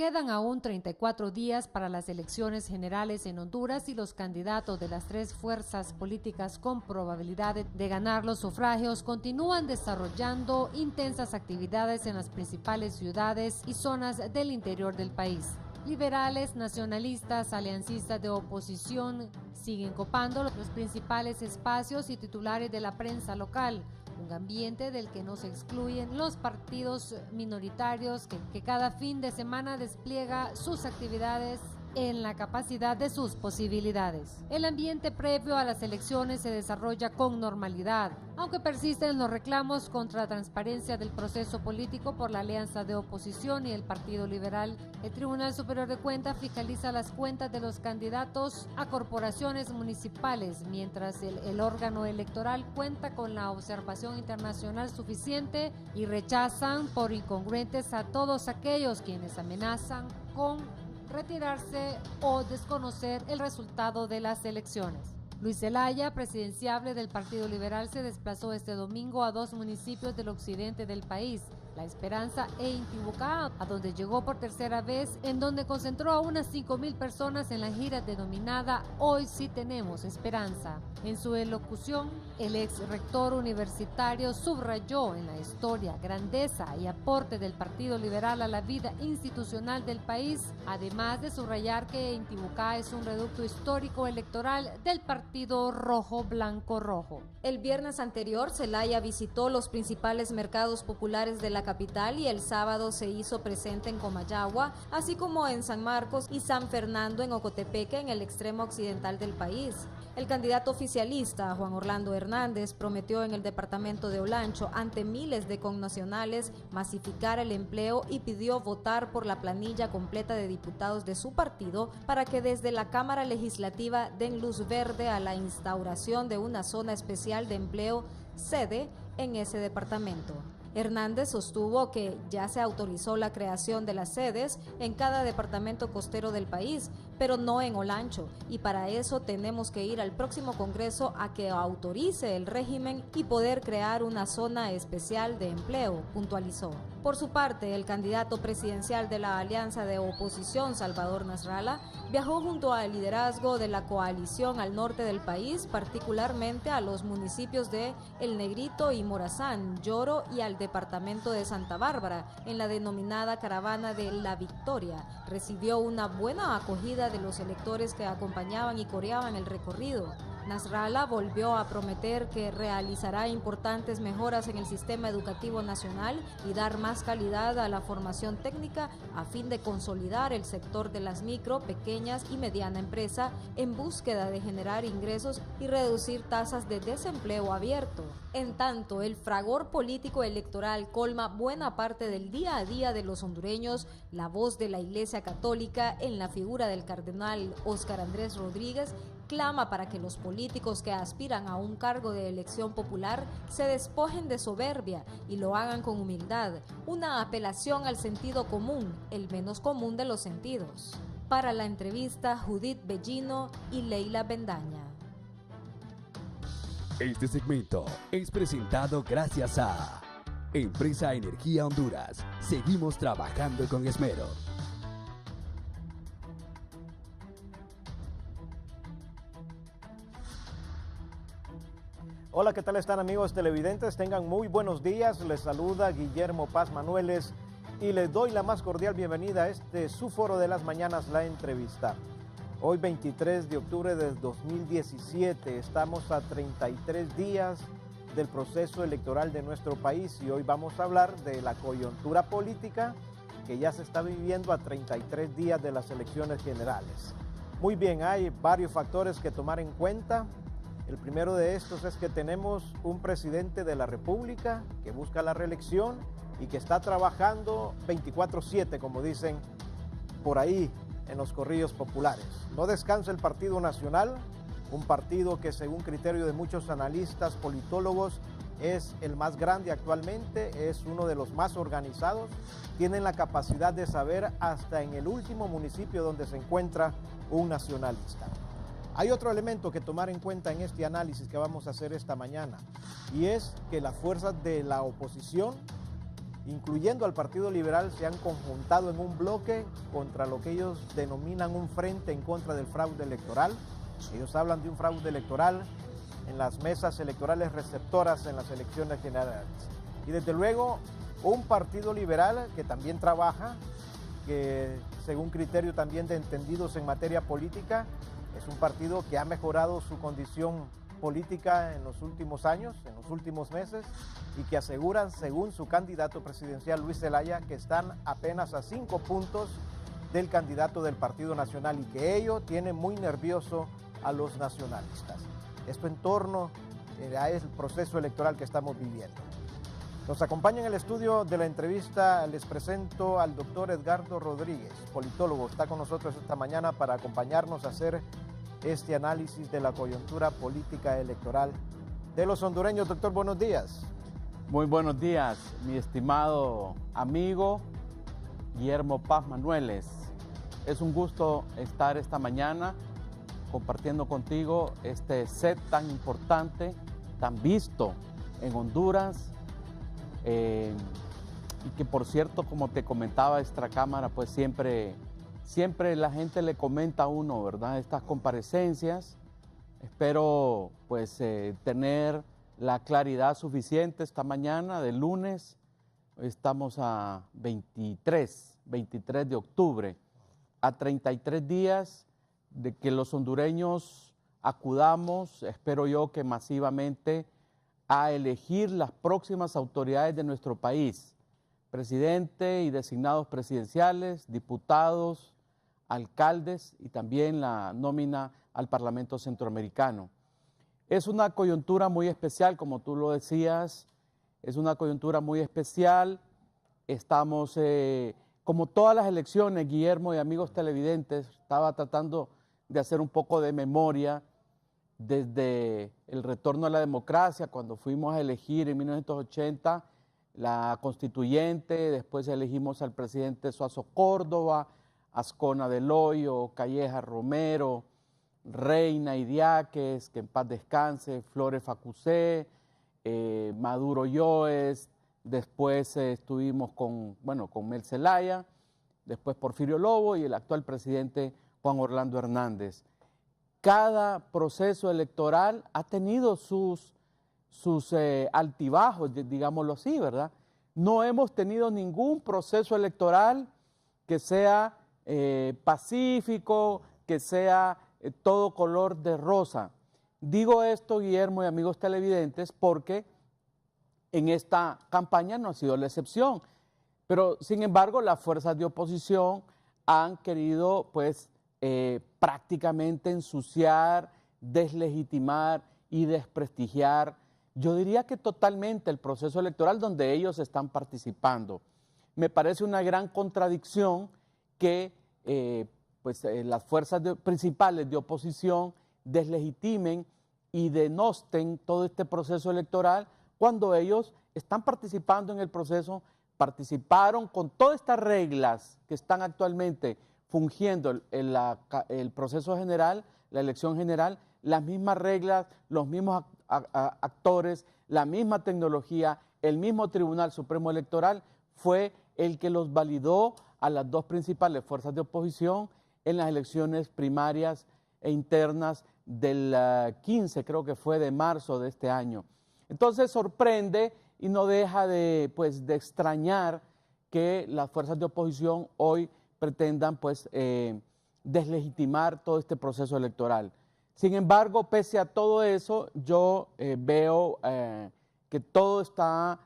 Quedan aún 34 días para las elecciones generales en Honduras y los candidatos de las tres fuerzas políticas con probabilidad de ganar los sufragios continúan desarrollando intensas actividades en las principales ciudades y zonas del interior del país. Liberales, nacionalistas, aliancistas de oposición siguen copando los principales espacios y titulares de la prensa local, un ambiente del que no se excluyen los partidos minoritarios que cada fin de semana despliega sus actividades en la capacidad de sus posibilidades. El ambiente previo a las elecciones se desarrolla con normalidad, aunque persisten los reclamos contra la transparencia del proceso político por la alianza de oposición y el Partido Liberal. El Tribunal Superior de Cuentas fiscaliza las cuentas de los candidatos a corporaciones municipales, mientras el órgano electoral cuenta con la observación internacional suficiente y rechazan por incongruentes a todos aquellos quienes amenazan con retirarse o desconocer el resultado de las elecciones. Luis Zelaya, presidenciable del Partido Liberal, se desplazó este domingo a dos municipios del occidente del país, La Esperanza e Intibucá, a donde llegó por tercera vez, en donde concentró a unas 5,000 personas en la gira denominada Hoy sí tenemos esperanza. En su elocución, el ex rector universitario subrayó en la historia, grandeza y aporte del Partido Liberal a la vida institucional del país, además de subrayar que Intibucá es un reducto histórico electoral del Partido Rojo Blanco Rojo. El viernes anterior, Zelaya visitó los principales mercados populares de la capital y el sábado se hizo presente en Comayagua, así como en San Marcos y San Fernando en Ocotepeque, en el extremo occidental del país. El candidato oficialista, Juan Orlando Hernández, prometió en el departamento de Olancho, ante miles de connacionales, masificar el empleo y pidió votar por la planilla completa de diputados de su partido para que desde la Cámara Legislativa den luz verde a la instauración de una zona especial de empleo sede en ese departamento. Hernández sostuvo que ya se autorizó la creación de las sedes en cada departamento costero del país, pero no en Olancho, y para eso tenemos que ir al próximo Congreso a que autorice el régimen y poder crear una zona especial de empleo, puntualizó. Por su parte, el candidato presidencial de la Alianza de Oposición, Salvador Nasralla, viajó junto al liderazgo de la coalición al norte del país, particularmente a los municipios de El Negrito y Morazán, Lloro y al departamento de Santa Bárbara, en la denominada Caravana de la Victoria. Recibió una buena acogida de los electores que acompañaban y coreaban el recorrido. Nasralla volvió a prometer que realizará importantes mejoras en el sistema educativo nacional y dar más calidad a la formación técnica a fin de consolidar el sector de las micro, pequeñas y mediana empresa en búsqueda de generar ingresos y reducir tasas de desempleo abierto. En tanto, el fragor político electoral colma buena parte del día a día de los hondureños. La voz de la Iglesia Católica, en la figura del cardenal Óscar Andrés Rodríguez, clama para que los políticos que aspiran a un cargo de elección popular se despojen de soberbia y lo hagan con humildad, una apelación al sentido común, el menos común de los sentidos. Para la entrevista, Judith Bellino y Leila Bendaña. Este segmento es presentado gracias a Empresa Energía Honduras. Seguimos trabajando con esmero. Hola, ¿qué tal están, amigos televidentes? Tengan muy buenos días. Les saluda Guillermo Paz Manueles y les doy la más cordial bienvenida a su foro de las mañanas, La Entrevista. Hoy 23 de octubre del 2017, estamos a 33 días del proceso electoral de nuestro país y hoy vamos a hablar de la coyuntura política que ya se está viviendo a 33 días de las elecciones generales. Muy bien, hay varios factores que tomar en cuenta. El primero de estos es que tenemos un presidente de la República que busca la reelección y que está trabajando 24/7, como dicen por ahí en los corrillos populares. No descansa el Partido Nacional, un partido que según criterio de muchos analistas, politólogos, es el más grande actualmente, es uno de los más organizados, tienen la capacidad de saber hasta en el último municipio donde se encuentra un nacionalista. Hay otro elemento que tomar en cuenta en este análisis que vamos a hacer esta mañana, y es que las fuerzas de la oposición incluyendo al Partido Liberal, se han conjuntado en un bloque contra lo que ellos denominan un frente en contra del fraude electoral. Ellos hablan de un fraude electoral en las mesas electorales receptoras en las elecciones generales. Y desde luego, un Partido Liberal que también trabaja, que según criterio también de entendidos en materia política, es un partido que ha mejorado su condición política en los últimos años, en los últimos meses, y que aseguran, según su candidato presidencial Luis Zelaya, que están apenas a 5 puntos del candidato del Partido Nacional y que ello tiene muy nervioso a los nacionalistas. Esto en torno al proceso electoral que estamos viviendo. Nos acompaña en el estudio de la entrevista, les presento al doctor Edgardo Rodríguez, politólogo. Está con nosotros esta mañana para acompañarnos a hacer este análisis de la coyuntura política electoral de los hondureños. Doctor, buenos días. Muy buenos días, mi estimado amigo Guillermo Paz Manueles. Es un gusto estar esta mañana compartiendo contigo este set tan importante, tan visto en Honduras, y que por cierto, como te comentaba esta cámara, pues siempre la gente le comenta a uno, ¿verdad? Estas comparecencias. Espero pues tener la claridad suficiente esta mañana de lunes. Hoy estamos a 23 de octubre, a 33 días de que los hondureños acudamos, espero yo que masivamente, a elegir las próximas autoridades de nuestro país, presidente y designados presidenciales, diputados, alcaldes y también la nómina al Parlamento Centroamericano. Es una coyuntura muy especial, como tú lo decías, es una coyuntura muy especial. Estamos, como todas las elecciones, Guillermo y amigos televidentes, estaba tratando de hacer un poco de memoria desde el retorno a la democracia, cuando fuimos a elegir en 1980 la constituyente, después elegimos al presidente Suazo Córdoba, Ascona del Hoyo, Calleja Romero, Reina Idiáquez, que en paz descanse, Flores Facusé, Maduro Yoes, después estuvimos con Mel Zelaya, después Porfirio Lobo y el actual presidente Juan Orlando Hernández. Cada proceso electoral ha tenido sus altibajos, digámoslo así, ¿verdad? No hemos tenido ningún proceso electoral que sea pacífico, que sea todo color de rosa. Digo esto, Guillermo y amigos televidentes, porque en esta campaña no ha sido la excepción. Pero, sin embargo, las fuerzas de oposición han querido, pues, prácticamente ensuciar, deslegitimar y desprestigiar, yo diría que totalmente, el proceso electoral donde ellos están participando. Me parece una gran contradicción que las fuerzas principales de oposición deslegitimen y denosten todo este proceso electoral cuando ellos están participando en el proceso, participaron con todas estas reglas que están actualmente fungiendo el proceso general, la elección general, las mismas reglas, los mismos actores, la misma tecnología, el mismo Tribunal Supremo Electoral fue el que los validó a las dos principales fuerzas de oposición en las elecciones primarias e internas del 15, creo que fue de marzo de este año. Entonces sorprende y no deja de extrañar que las fuerzas de oposición hoy pretendan deslegitimar todo este proceso electoral. Sin embargo, pese a todo eso, yo veo que todo está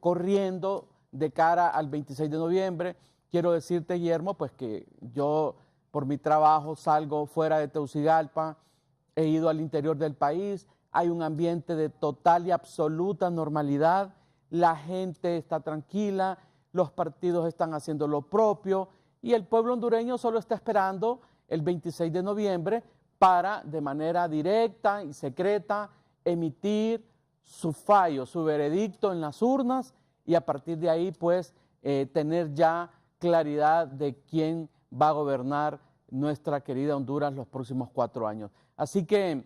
corriendo de cara al 26 de noviembre. Quiero decirte, Guillermo, pues que yo por mi trabajo salgo fuera de Tegucigalpa, he ido al interior del país, hay un ambiente de total y absoluta normalidad, la gente está tranquila, los partidos están haciendo lo propio y el pueblo hondureño solo está esperando el 26 de noviembre para, de manera directa y secreta, emitir su fallo, su veredicto en las urnas y a partir de ahí, tener ya claridad de quién va a gobernar nuestra querida Honduras los próximos 4 años. Así que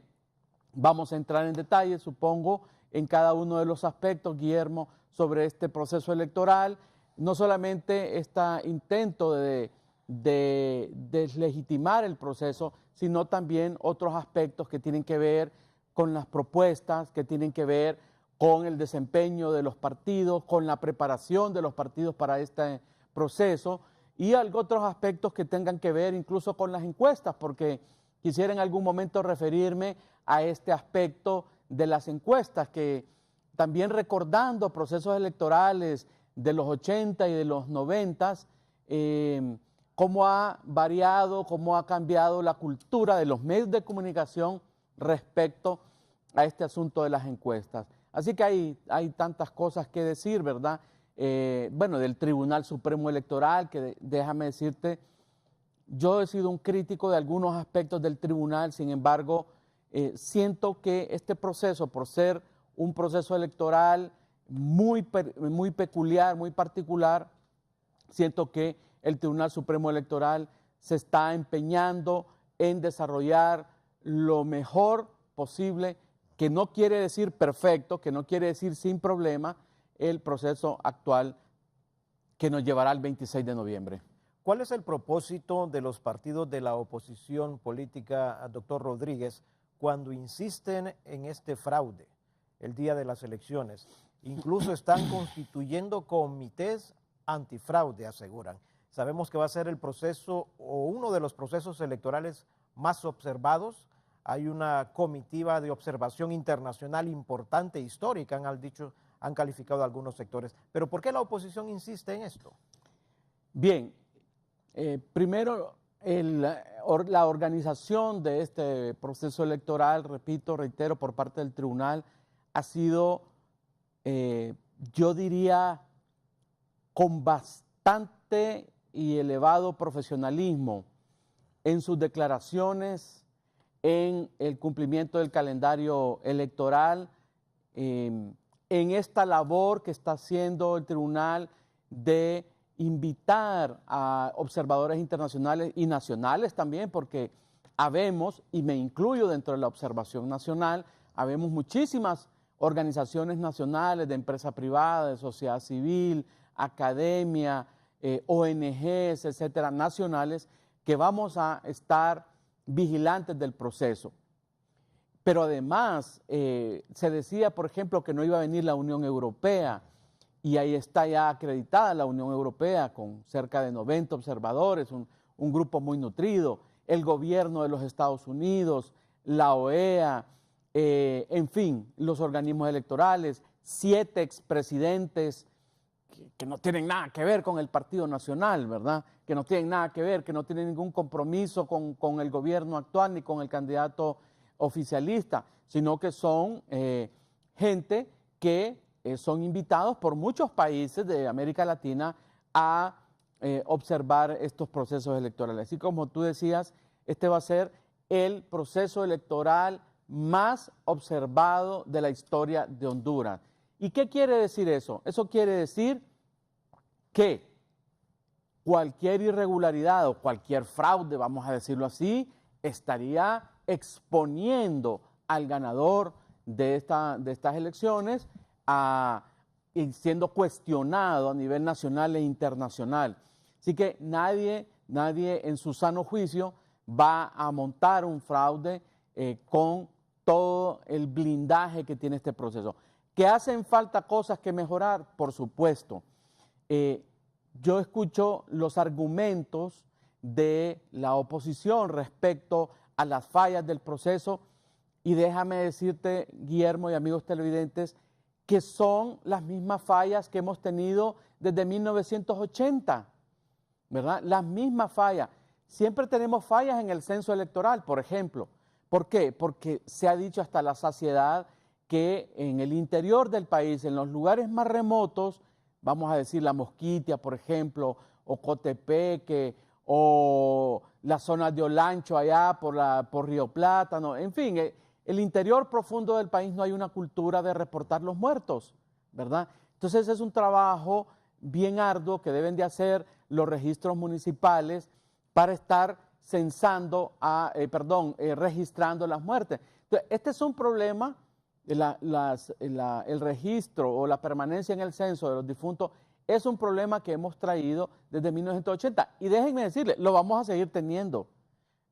vamos a entrar en detalle, supongo, en cada uno de los aspectos, Guillermo, sobre este proceso electoral, no solamente este intento de deslegitimar el proceso, sino también otros aspectos que tienen que ver con las propuestas, que tienen que ver con el desempeño de los partidos, con la preparación de los partidos para este proceso y otros aspectos que tengan que ver incluso con las encuestas, porque quisiera en algún momento referirme a este aspecto de las encuestas, que también recordando procesos electorales de los 80 y de los 90, cómo ha variado, cómo ha cambiado la cultura de los medios de comunicación respecto a este asunto de las encuestas. Así que hay tantas cosas que decir, ¿verdad? Bueno, del Tribunal Supremo Electoral, que déjame decirte, yo he sido un crítico de algunos aspectos del tribunal, sin embargo, siento que este proceso, por ser un proceso electoral muy peculiar, muy particular, siento que el Tribunal Supremo Electoral se está empeñando en desarrollar lo mejor posible, que no quiere decir perfecto, que no quiere decir sin problema, el proceso actual que nos llevará al 26 de noviembre. ¿Cuál es el propósito de los partidos de la oposición política, doctor Rodríguez, cuando insisten en este fraude el día de las elecciones? Incluso están constituyendo comités antifraude, aseguran. Sabemos que va a ser el proceso o uno de los procesos electorales más observados. Hay una comitiva de observación internacional importante, histórica, han calificado algunos sectores. Pero ¿por qué la oposición insiste en esto? Bien, primero la organización de este proceso electoral, repito, reitero, por parte del tribunal, ha sido, yo diría, con bastante y elevado profesionalismo en sus declaraciones, en el cumplimiento del calendario electoral, en esta labor que está haciendo el tribunal de invitar a observadores internacionales y nacionales también, porque habemos, y me incluyo dentro de la observación nacional, habemos muchísimas organizaciones nacionales de empresa privada, de sociedad civil, academia, ONGs, etcétera, nacionales, que vamos a estar vigilantes del proceso. Pero además, se decía, por ejemplo, que no iba a venir la Unión Europea, y ahí está ya acreditada la Unión Europea con cerca de 90 observadores, un grupo muy nutrido, el gobierno de los Estados Unidos, la OEA, en fin, los organismos electorales, 7 expresidentes que no tienen nada que ver con el Partido Nacional, ¿verdad? Que no tienen nada que ver, que no tienen ningún compromiso con el gobierno actual ni con el candidato oficialista, sino que son gente que son invitados por muchos países de América Latina a observar estos procesos electorales. Así como tú decías, este va a ser el proceso electoral más observado de la historia de Honduras. ¿Y qué quiere decir eso? Eso quiere decir que cualquier irregularidad o cualquier fraude, vamos a decirlo así, estaría exponiendo al ganador de estas elecciones y siendo cuestionado a nivel nacional e internacional. Así que nadie en su sano juicio va a montar un fraude con todo el blindaje que tiene este proceso. ¿Que hacen falta cosas que mejorar? Por supuesto. Yo escucho los argumentos de la oposición respecto a las fallas del proceso y déjame decirte, Guillermo y amigos televidentes, que son las mismas fallas que hemos tenido desde 1980, ¿verdad? Las mismas fallas. Siempre tenemos fallas en el censo electoral, por ejemplo. ¿Por qué? Porque se ha dicho hasta la saciedad que en el interior del país, en los lugares más remotos, vamos a decir La Mosquitia, por ejemplo, o Cotepeque, o la zona de Olancho allá por Río Plátano, en fin, el interior profundo del país no hay una cultura de reportar los muertos, ¿verdad? Entonces es un trabajo bien arduo que deben de hacer los registros municipales para estar registrando las muertes. Entonces, este es un problema el registro o la permanencia en el censo de los difuntos es un problema que hemos traído desde 1980. Y déjenme decirles, lo vamos a seguir teniendo,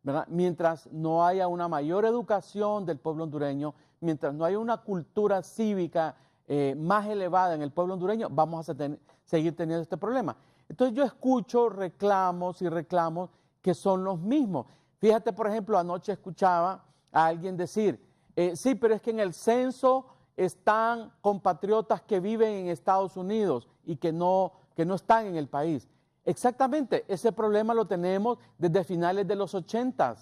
¿verdad? Mientras no haya una mayor educación del pueblo hondureño, mientras no haya una cultura cívica más elevada en el pueblo hondureño, vamos a seguir teniendo este problema. Entonces yo escucho reclamos y reclamos que son los mismos. Fíjate, por ejemplo, anoche escuchaba a alguien decir, sí, pero es que en el censo están compatriotas que viven en Estados Unidos y que no están en el país. Exactamente, ese problema lo tenemos desde finales de los 80.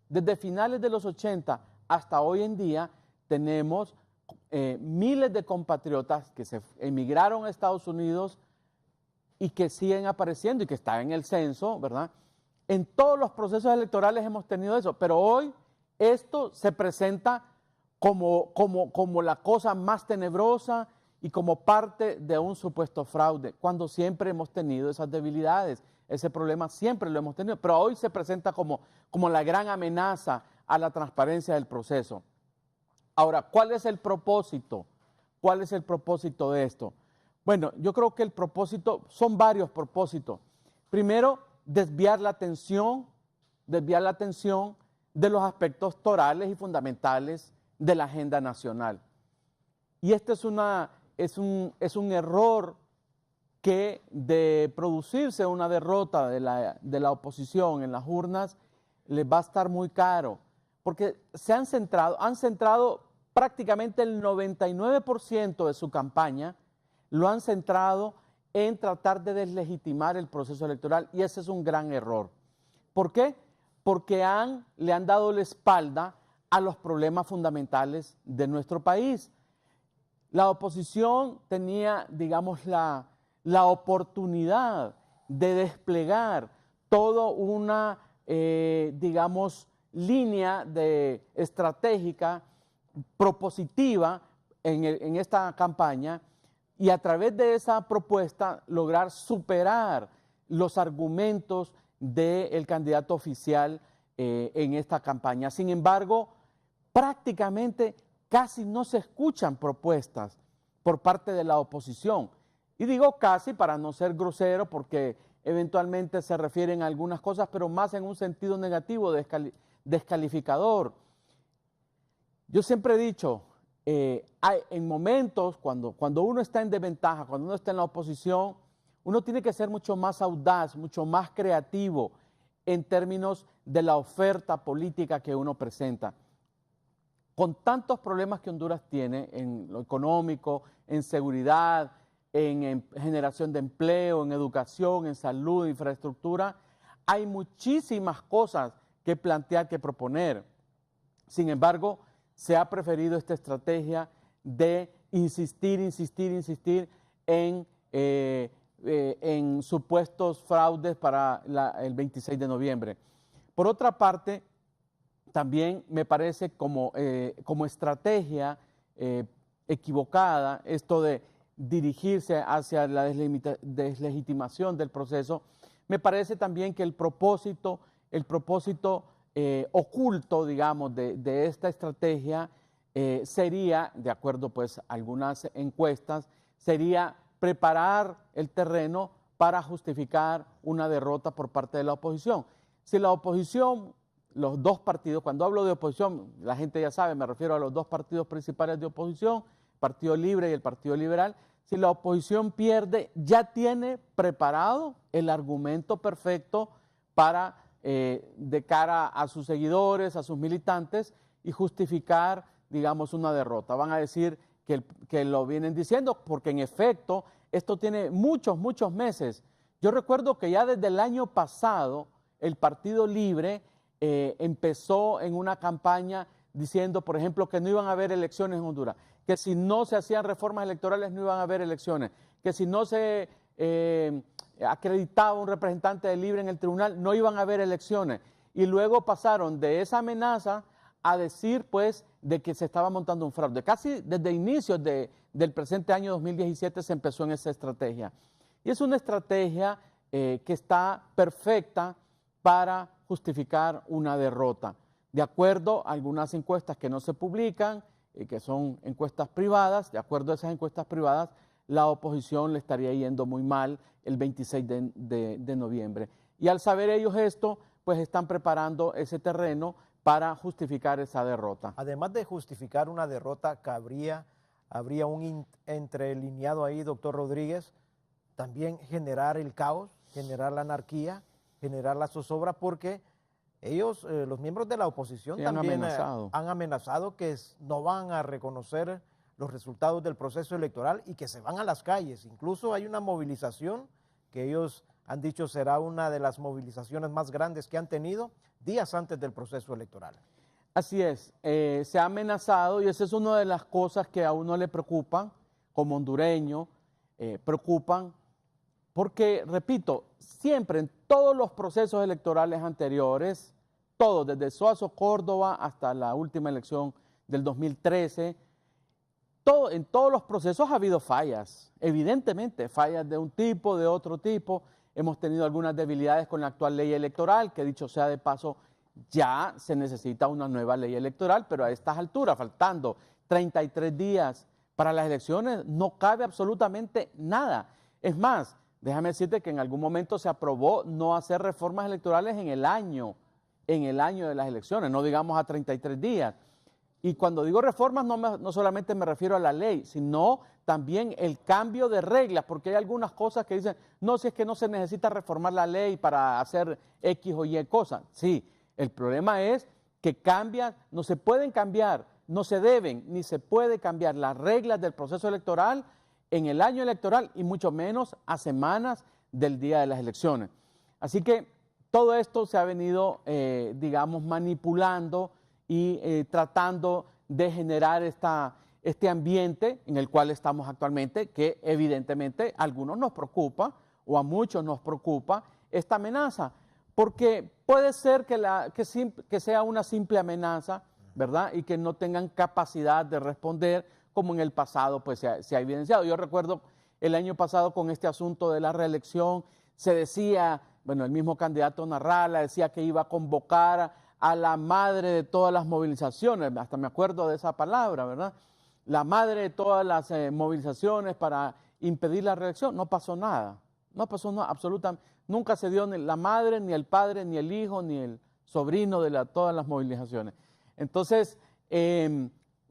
Desde finales de los 80 hasta hoy en día tenemos miles de compatriotas que se emigraron a Estados Unidos y que siguen apareciendo y que están en el censo, ¿verdad? En todos los procesos electorales hemos tenido eso, pero hoy esto se presenta como la cosa más tenebrosa y como parte de un supuesto fraude, cuando siempre hemos tenido esas debilidades. Ese problema siempre lo hemos tenido, pero hoy se presenta como la gran amenaza a la transparencia del proceso. Ahora, ¿cuál es el propósito? ¿Cuál es el propósito de esto? Bueno, yo creo que el propósito, son varios propósitos. Primero, desviar la atención de los aspectos torales y fundamentales de la agenda nacional. Y este es un error que de producirse una derrota de la oposición en las urnas, les va a estar muy caro, porque han centrado prácticamente el 99% de su campaña, lo han centrado en tratar de deslegitimar el proceso electoral, y ese es un gran error. ¿Por qué? Porque le han dado la espalda a los problemas fundamentales de nuestro país. La oposición tenía, digamos, la oportunidad de desplegar toda una, digamos, línea estratégica, propositiva en esta campaña, y a través de esa propuesta lograr superar los argumentos del candidato oficial en esta campaña. Sin embargo, prácticamente casi no se escuchan propuestas por parte de la oposición. Y digo casi para no ser grosero, porque eventualmente se refieren a algunas cosas, pero más en un sentido negativo, descalificador. Yo siempre he dicho, en momentos cuando uno está en desventaja, cuando uno está en la oposición, uno tiene que ser mucho más audaz, mucho más creativo en términos de la oferta política que uno presenta. Con tantos problemas que Honduras tiene en lo económico, en seguridad, en generación de empleo, en educación, en salud, en infraestructura, hay muchísimas cosas que plantear, que proponer. Sin embargo, se ha preferido esta estrategia de insistir en supuestos fraudes para el 26 de noviembre. Por otra parte, también me parece como estrategia equivocada esto de dirigirse hacia la deslegitimación del proceso. Me parece también que el propósito oculto, digamos, de esta estrategia sería, de acuerdo pues a algunas encuestas, sería preparar el terreno para justificar una derrota por parte de la oposición. Si la oposición, los dos partidos, cuando hablo de oposición, la gente ya sabe, me refiero a los dos partidos principales de oposición, el Partido Libre y el Partido Liberal. Si la oposición pierde, ya tiene preparado el argumento perfecto para, de cara a sus seguidores, a sus militantes, y justificar, digamos, una derrota. Van a decir que lo vienen diciendo, porque en efecto, esto tiene muchos meses. Yo recuerdo que ya desde el año pasado, el Partido Libre empezó en una campaña diciendo, por ejemplo, que no iban a haber elecciones en Honduras, que si no se hacían reformas electorales no iban a haber elecciones, que si no se acreditaba un representante del Libre en el tribunal no iban a haber elecciones. Y luego pasaron de esa amenaza a decir, pues, de que se estaba montando un fraude. Casi desde inicios del presente año 2017 se empezó en esa estrategia. Y es una estrategia que está perfecta para justificar una derrota. De acuerdo a algunas encuestas que no se publican, que son encuestas privadas. De acuerdo a esas encuestas privadas, la oposición le estaría yendo muy mal el 26 de noviembre. Y al saber ellos esto, pues están preparando ese terreno para justificar esa derrota. Además de justificar una derrota, habría un entrelineado ahí, doctor Rodríguez, también generar el caos, generar la anarquía, generar la zozobra, porque ellos, los miembros de la oposición, también han amenazado que no van a reconocer los resultados del proceso electoral y que se van a las calles. Incluso hay una movilización que ellos han dicho será una de las movilizaciones más grandes que han tenido días antes del proceso electoral. Así es, se ha amenazado y esa es una de las cosas que a uno le preocupan como hondureño, preocupan porque, repito, siempre en todos los procesos electorales anteriores, todos, desde Suazo, Córdoba hasta la última elección del 2013, en todos los procesos ha habido fallas, evidentemente, fallas de un tipo, de otro tipo. Hemos tenido algunas debilidades con la actual ley electoral, que dicho sea de paso, ya se necesita una nueva ley electoral, pero a estas alturas, faltando 33 días para las elecciones, no cabe absolutamente nada. Es más, déjame decirte que en algún momento se aprobó no hacer reformas electorales en el año de las elecciones, no digamos a 33 días. Y cuando digo reformas no solamente me refiero a la ley, sino también el cambio de reglas, porque hay algunas cosas que dicen, no, si es que no se necesita reformar la ley para hacer X o Y cosas. Sí, el problema es que no se pueden cambiar, no se deben ni se puede cambiar las reglas del proceso electoral en el año electoral y mucho menos a semanas del día de las elecciones. Así que todo esto se ha venido, digamos, manipulando y tratando de generar este ambiente en el cual estamos actualmente, que evidentemente a algunos nos preocupa o a muchos nos preocupa esta amenaza, porque puede ser que sea una simple amenaza, ¿verdad? Y que no tengan capacidad de responder como en el pasado pues se ha evidenciado. Yo recuerdo el año pasado con este asunto de la reelección, se decía, bueno, el mismo candidato Narrala decía que iba a convocar a la madre de todas las movilizaciones, hasta me acuerdo de esa palabra, ¿verdad? La madre de todas las movilizaciones para impedir la reelección. No pasó nada, absolutamente. Nunca se dio ni la madre, ni el padre, ni el hijo, ni el sobrino de todas las movilizaciones. Entonces,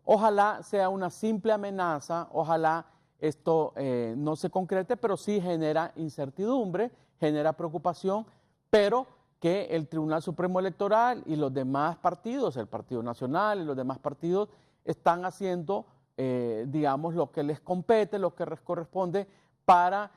ojalá sea una simple amenaza, ojalá esto no se concrete, pero sí genera incertidumbre, genera preocupación, pero que el Tribunal Supremo Electoral y los demás partidos, el Partido Nacional y los demás partidos, están haciendo, digamos, lo que les compete, lo que les corresponde para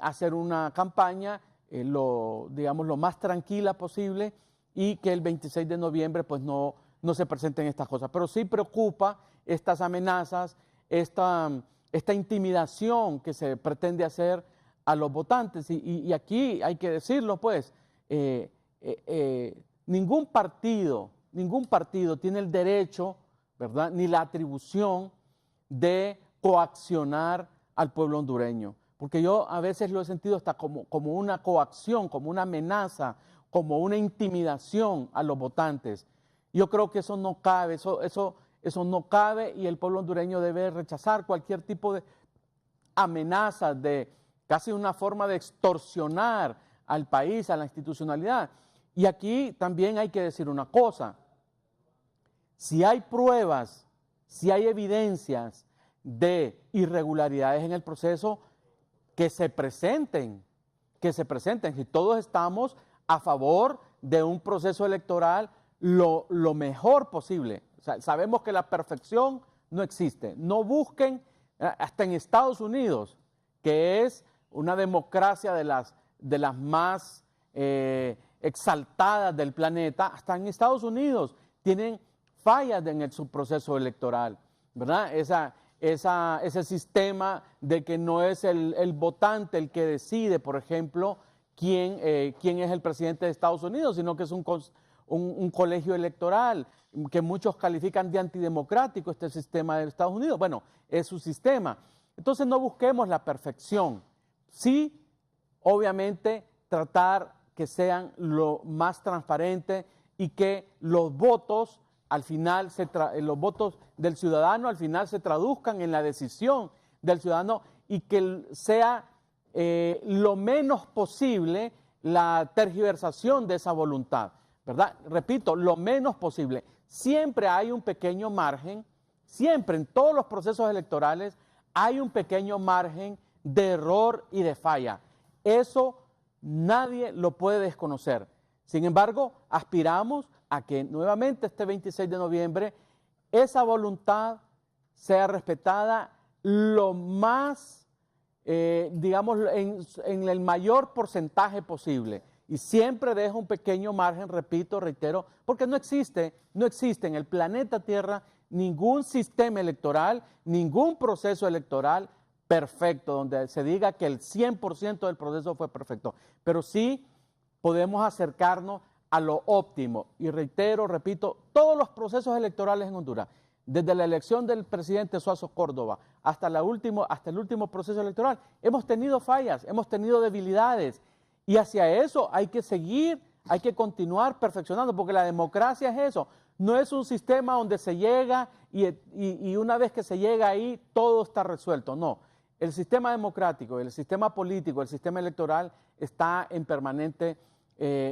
hacer una campaña, digamos, lo más tranquila posible y que el 26 de noviembre pues no se presenten estas cosas. Pero sí preocupa estas amenazas, esta intimidación que se pretende hacer a los votantes. Y aquí hay que decirlo, pues, ningún partido tiene el derecho, ¿verdad?, ni la atribución de coaccionar al pueblo hondureño. Porque yo a veces lo he sentido hasta como una coacción, como una amenaza, como una intimidación a los votantes. Yo creo que eso no cabe, eso no cabe y el pueblo hondureño debe rechazar cualquier tipo de amenaza, de casi una forma de extorsionar al país, a la institucionalidad. Y aquí también hay que decir una cosa, si hay pruebas, si hay evidencias de irregularidades en el proceso, que se presenten, y todos estamos a favor de un proceso electoral lo mejor posible. O sea, sabemos que la perfección no existe. No busquen, hasta en Estados Unidos, que es una democracia de las más exaltadas del planeta, hasta en Estados Unidos tienen fallas en su proceso electoral, ¿verdad? Ese sistema de que no es el votante el que decide, por ejemplo, quién es el presidente de Estados Unidos, sino que es un colegio electoral que muchos califican de antidemocrático, este sistema de Estados Unidos. Bueno, es su sistema. Entonces no busquemos la perfección. Sí, obviamente, tratar que sean lo más transparente y que los votos al final los votos del ciudadano al final se traduzcan en la decisión del ciudadano y que sea lo menos posible la tergiversación de esa voluntad, ¿verdad? Repito, lo menos posible. Siempre hay un pequeño margen, siempre en todos los procesos electorales hay un pequeño margen de error y de falla. Eso nadie lo puede desconocer. Sin embargo, aspiramos a que nuevamente este 26 de noviembre esa voluntad sea respetada lo más, digamos, en el mayor porcentaje posible. Y siempre deja un pequeño margen, repito, reitero, porque no existe en el planeta Tierra ningún sistema electoral, ningún proceso electoral perfecto, donde se diga que el 100% del proceso fue perfecto. Pero sí podemos acercarnos a lo óptimo. Y reitero, repito, todos los procesos electorales en Honduras, desde la elección del presidente Suazo Córdoba hasta el último proceso electoral, hemos tenido fallas, hemos tenido debilidades. Y hacia eso hay que seguir, hay que continuar perfeccionando, porque la democracia es eso. No es un sistema donde se llega y una vez que se llega ahí, todo está resuelto. No, el sistema democrático, el sistema político, el sistema electoral está en permanente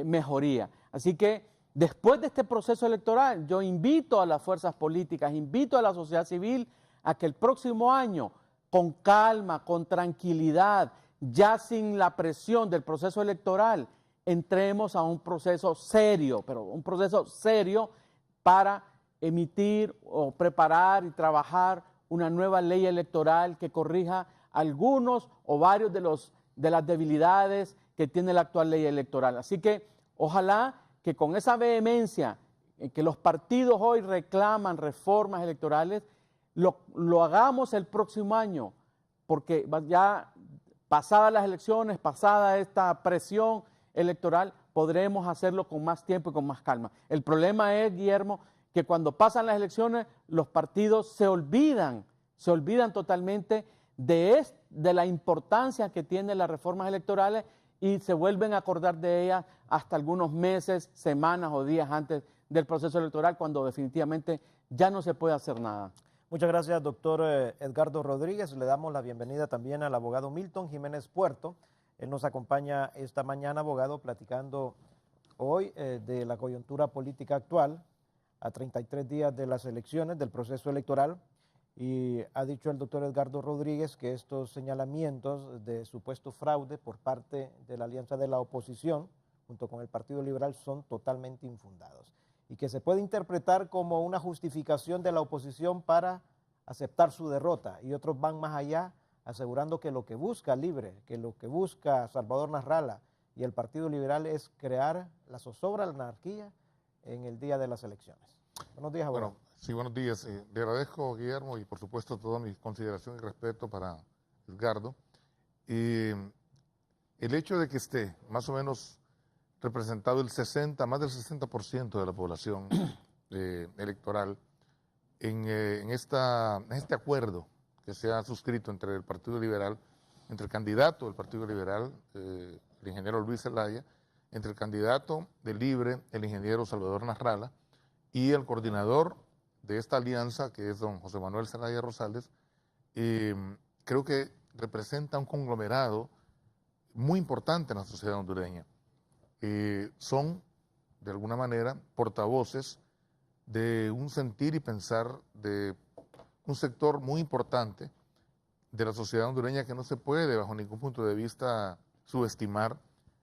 mejoría. Así que después de este proceso electoral, yo invito a las fuerzas políticas, invito a la sociedad civil a que el próximo año, con calma, con tranquilidad, ya sin la presión del proceso electoral, entremos a un proceso serio, pero un proceso serio para emitir o preparar y trabajar una nueva ley electoral que corrija algunos o varios de las debilidades que tiene la actual ley electoral. Así que ojalá que con esa vehemencia en que los partidos hoy reclaman reformas electorales, lo hagamos el próximo año, porque ya pasadas las elecciones, pasada esta presión electoral, podremos hacerlo con más tiempo y con más calma. El problema es, Guillermo, que cuando pasan las elecciones, los partidos se olvidan totalmente de la importancia que tienen las reformas electorales y se vuelven a acordar de ellas hasta algunos meses, semanas o días antes del proceso electoral, cuando definitivamente ya no se puede hacer nada. Muchas gracias, doctor Edgardo Rodríguez. Le damos la bienvenida también al abogado Milton Jiménez Puerto. Él nos acompaña esta mañana, abogado, platicando hoy de la coyuntura política actual, a 33 días de las elecciones, del proceso electoral. Y ha dicho el doctor Edgardo Rodríguez que estos señalamientos de supuesto fraude por parte de la alianza de la oposición, junto con el Partido Liberal, son totalmente infundados y que se puede interpretar como una justificación de la oposición para aceptar su derrota. Y otros van más allá, asegurando que lo que busca Libre, que lo que busca Salvador Nasralla y el Partido Liberal es crear la zozobra, la anarquía en el día de las elecciones. Buenos días, abogado. Bueno, sí, buenos días. Le agradezco, Guillermo, y por supuesto toda mi consideración y respeto para Edgardo. El hecho de que esté más o menos representado más del 60% de la población electoral en este acuerdo que se ha suscrito entre el Partido Liberal, entre el candidato del Partido Liberal, el ingeniero Luis Zelaya, entre el candidato de Libre, el ingeniero Salvador Nasralla, y el coordinador de esta alianza, que es don José Manuel Zelaya Rosales, creo que representa un conglomerado muy importante en la sociedad hondureña. Son, de alguna manera, portavoces de un sentir y pensar de un sector muy importante de la sociedad hondureña que no se puede, bajo ningún punto de vista, subestimar,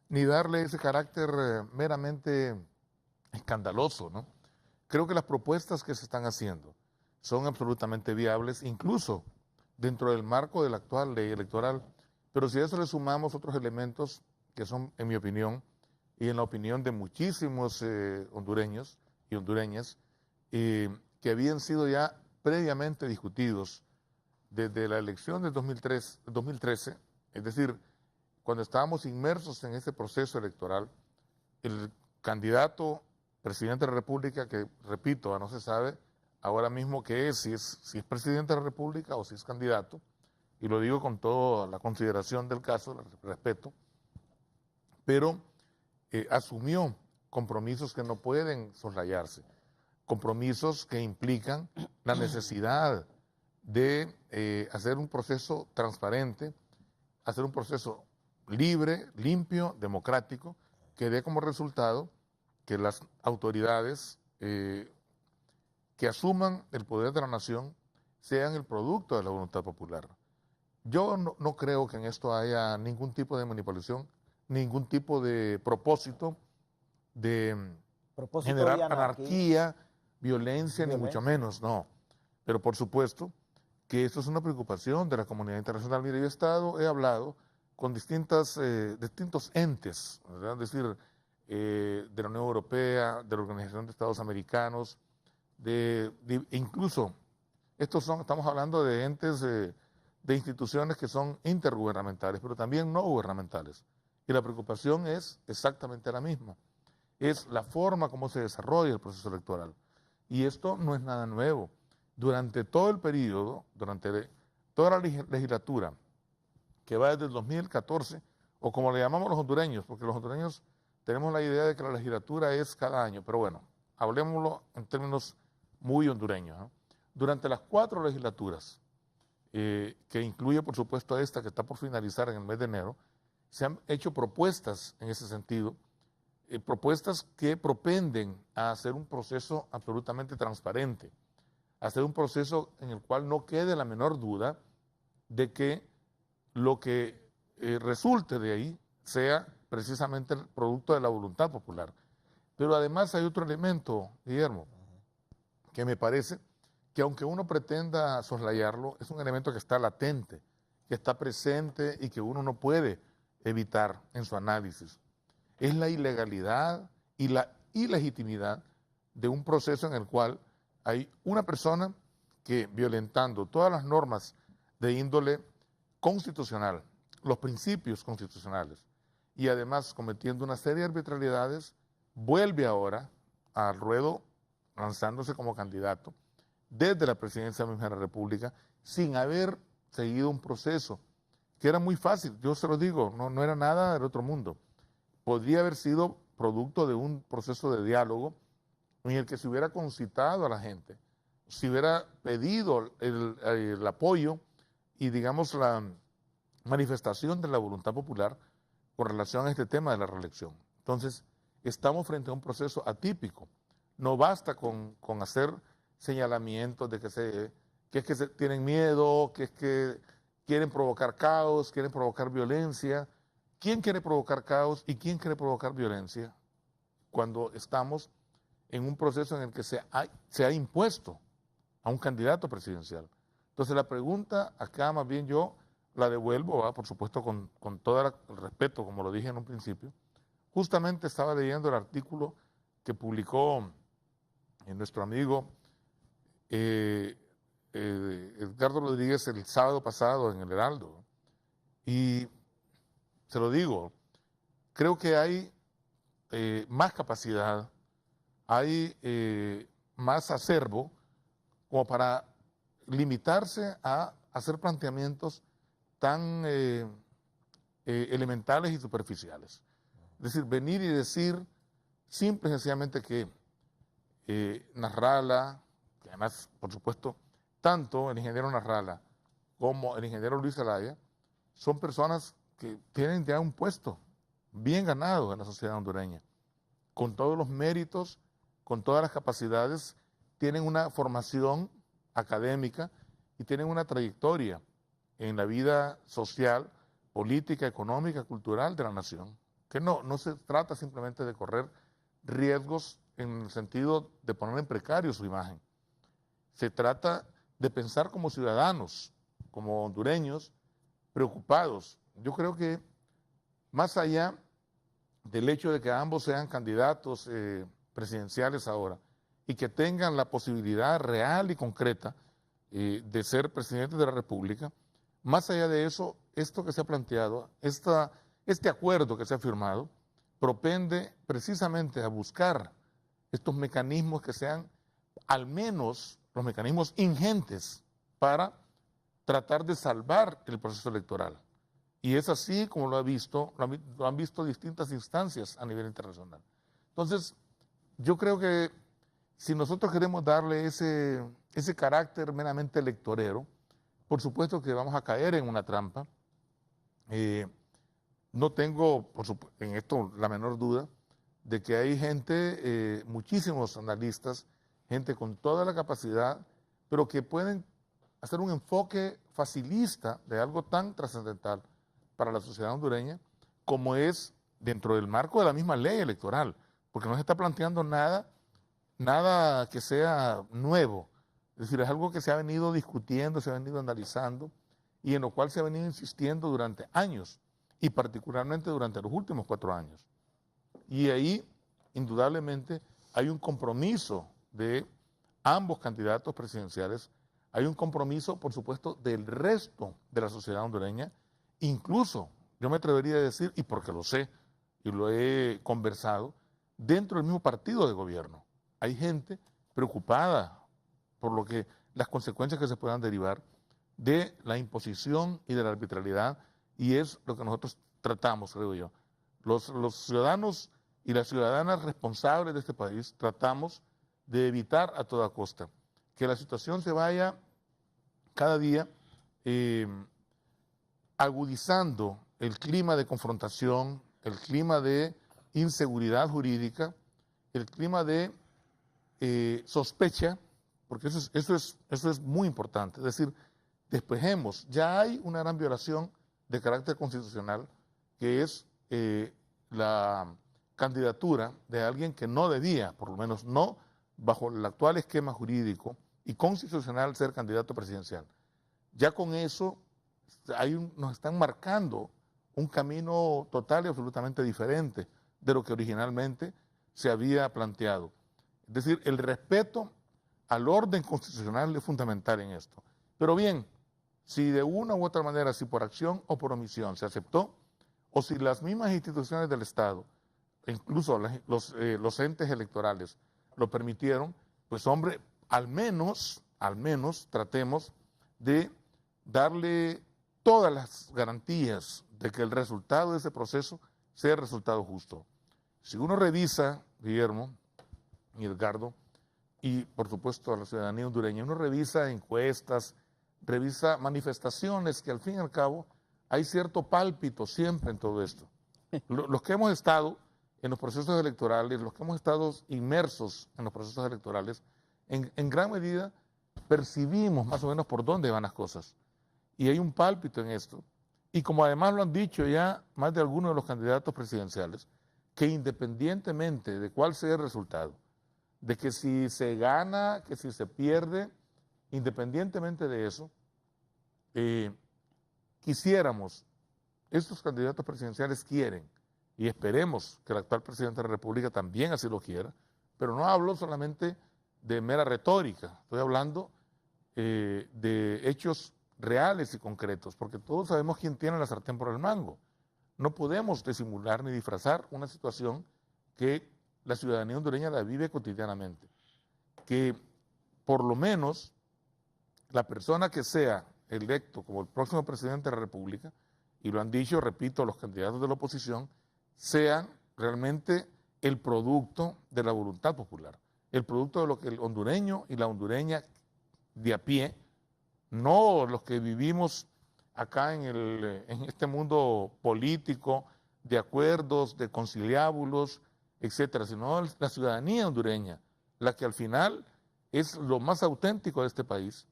ni darle ese carácter meramente escandaloso, ¿no? Creo que las propuestas que se están haciendo son absolutamente viables, incluso dentro del marco de la actual ley electoral. Pero si a eso le sumamos otros elementos que son, en mi opinión, y en la opinión de muchísimos hondureños y hondureñas, que habían sido ya previamente discutidos desde la elección del 2013, es decir, cuando estábamos inmersos en ese proceso electoral, el candidato presidente de la República, que repito, no se sabe ahora mismo qué es, si es presidente de la República o si es candidato, y lo digo con toda la consideración del caso, el respeto, pero asumió compromisos que no pueden soslayarse. compromisos que implican la necesidad de hacer un proceso transparente, hacer un proceso libre, limpio, democrático, que dé como resultado que las autoridades que asuman el poder de la nación sean el producto de la voluntad popular. Yo no creo que en esto haya ningún tipo de manipulación, ningún tipo de propósito de generar anarquía, violencia, ni mucho menos, no. Pero por supuesto que esto es una preocupación de la comunidad internacional. Mire, yo he hablado con distintos entes, ¿verdad? Es decir, de la Unión Europea, de la Organización de Estados Americanos, incluso estamos hablando de entes, de instituciones que son intergubernamentales, pero también no gubernamentales. Y la preocupación es exactamente la misma. Es la forma como se desarrolla el proceso electoral. Y esto no es nada nuevo. Durante todo el periodo, durante toda la legislatura, que va desde el 2014, o como le llamamos los hondureños, porque los hondureños tenemos la idea de que la legislatura es cada año, pero bueno, hablemoslo en términos muy hondureños, ¿no? Durante las 4 legislaturas, que incluye por supuesto esta que está por finalizar en el mes de enero, se han hecho propuestas en ese sentido, propuestas que propenden a hacer un proceso absolutamente transparente, a hacer un proceso en el cual no quede la menor duda de que lo que resulte de ahí sea precisamente el producto de la voluntad popular. Pero además hay otro elemento, Guillermo, que me parece que aunque uno pretenda soslayarlo, es un elemento que está latente, que está presente y que uno no puede evitar en su análisis. Es la ilegalidad y la ilegitimidad de un proceso en el cual hay una persona que, violentando todas las normas de índole constitucional, los principios constitucionales, y además cometiendo una serie de arbitrariedades, vuelve ahora al ruedo lanzándose como candidato desde la presidencia misma de la República sin haber seguido un proceso que era muy fácil. Yo se lo digo, no era nada del otro mundo. Podría haber sido producto de un proceso de diálogo en el que se hubiera concitado a la gente, se hubiera pedido el apoyo y, digamos, la manifestación de la voluntad popular con relación a este tema de la reelección. Entonces, estamos frente a un proceso atípico. No basta con hacer señalamientos de que es que tienen miedo, que es que quieren provocar caos, quieren provocar violencia. ¿Quién quiere provocar caos y quién quiere provocar violencia cuando estamos en un proceso en el que se ha impuesto a un candidato presidencial? Entonces la pregunta acá más bien yo la devuelvo, por supuesto con todo el respeto, como lo dije en un principio. Justamente estaba leyendo el artículo que publicó nuestro amigo Edgardo Rodríguez el sábado pasado en el Heraldo. Y se lo digo, creo que hay más capacidad, hay más acervo como para limitarse a hacer planteamientos tan elementales y superficiales. Es decir, venir y decir simple y sencillamente que Nasralla, que además, por supuesto, tanto el ingeniero Nasralla como el ingeniero Luis Zelaya son personas que tienen ya un puesto bien ganado en la sociedad hondureña, con todos los méritos, con todas las capacidades, tienen una formación académica y tienen una trayectoria en la vida social, política, económica, cultural de la nación, que no se trata simplemente de correr riesgos en el sentido de poner en precario su imagen. Se trata de pensar como ciudadanos, como hondureños, preocupados. Yo creo que más allá del hecho de que ambos sean candidatos presidenciales ahora y que tengan la posibilidad real y concreta de ser presidentes de la República, más allá de eso, esto que se ha planteado, este acuerdo que se ha firmado, propende precisamente a buscar estos mecanismos que sean al menos los mecanismos ingentes para tratar de salvar el proceso electoral. Y es así como lo han visto distintas instancias a nivel internacional. Entonces, yo creo que si nosotros queremos darle ese carácter meramente electorero, por supuesto que vamos a caer en una trampa. No tengo en esto la menor duda de que hay gente, muchísimos analistas, gente con toda la capacidad, pero que pueden hacer un enfoque facilista de algo tan trascendental para la sociedad hondureña como es dentro del marco de la misma ley electoral, porque no se está planteando nada que sea nuevo. Es decir, es algo que se ha venido discutiendo, se ha venido analizando y en lo cual se ha venido insistiendo durante años y particularmente durante los últimos 4 años. Y ahí, indudablemente, hay un compromiso de ambos candidatos presidenciales, hay un compromiso, por supuesto, del resto de la sociedad hondureña, incluso, yo me atrevería a decir, y porque lo sé y lo he conversado, dentro del mismo partido de gobierno. Hay gente preocupada por las consecuencias que se puedan derivar de la imposición y de la arbitrariedad, y es lo que nosotros tratamos, creo yo. Los ciudadanos y las ciudadanas responsables de este país tratamos de evitar a toda costa que la situación se vaya cada día agudizando el clima de confrontación, el clima de inseguridad jurídica, el clima de sospecha, porque eso es muy importante. Es decir, despejemos, ya hay una gran violación de carácter constitucional, que es la candidatura de alguien que no debía, por lo menos no bajo el actual esquema jurídico y constitucional, ser candidato presidencial. Ya con eso nos están marcando un camino total y absolutamente diferente de lo que originalmente se había planteado. Es decir, el respeto al orden constitucional es fundamental en esto. Pero bien, si de una u otra manera, si por acción o por omisión se aceptó, o si las mismas instituciones del Estado, incluso los entes electorales, lo permitieron, pues hombre, al menos tratemos de darle todas las garantías de que el resultado de ese proceso sea el resultado justo. Si uno revisa, Guillermo y Edgardo, y por supuesto a la ciudadanía hondureña, uno revisa encuestas, revisa manifestaciones, que al fin y al cabo hay cierto pálpito siempre en todo esto. Los que hemos estado en los procesos electorales, los que hemos estado inmersos en los procesos electorales, en gran medida percibimos más o menos por dónde van las cosas. Y hay un pálpito en esto. Y como además lo han dicho ya más de algunos de los candidatos presidenciales, que independientemente de cuál sea el resultado, de que si se gana, que si se pierde, independientemente de eso, quisiéramos, estos candidatos presidenciales quieren, y esperemos que el actual presidente de la República también así lo quiera, pero no hablo solamente de mera retórica, estoy hablando de hechos reales y concretos, porque todos sabemos quién tiene la sartén por el mango. No podemos disimular ni disfrazar una situación que la ciudadanía hondureña la vive cotidianamente, que por lo menos la persona que sea electo como el próximo presidente de la República, y lo han dicho, repito, los candidatos de la oposición, sean realmente el producto de la voluntad popular, el producto de lo que el hondureño y la hondureña de a pie, no los que vivimos acá en este mundo político, de acuerdos, de conciliábulos, etcétera, sino la ciudadanía hondureña, la que al final es lo más auténtico de este país,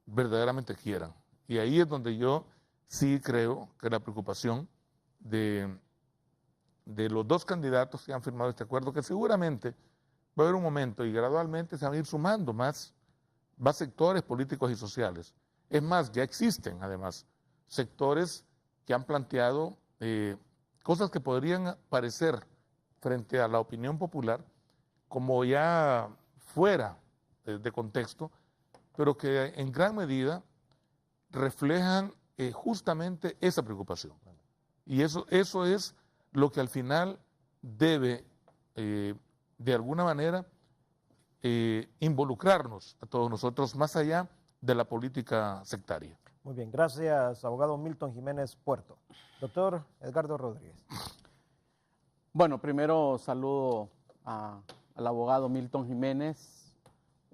verdaderamente quieran. Y ahí es donde yo sí creo que la preocupación de los dos candidatos que han firmado este acuerdo, que seguramente va a haber un momento y gradualmente se van a ir sumando más sectores políticos y sociales. Es más, ya existen además sectores que han planteado cosas que podrían parecer frente a la opinión popular como ya fuera de contexto, pero que en gran medida reflejan justamente esa preocupación. Y eso es lo que al final debe, de alguna manera, involucrarnos a todos nosotros más allá de la política sectaria. Muy bien, gracias, abogado Milton Jiménez Puerto. Doctor Edgardo Rodríguez. Bueno, primero saludo a al abogado Milton Jiménez,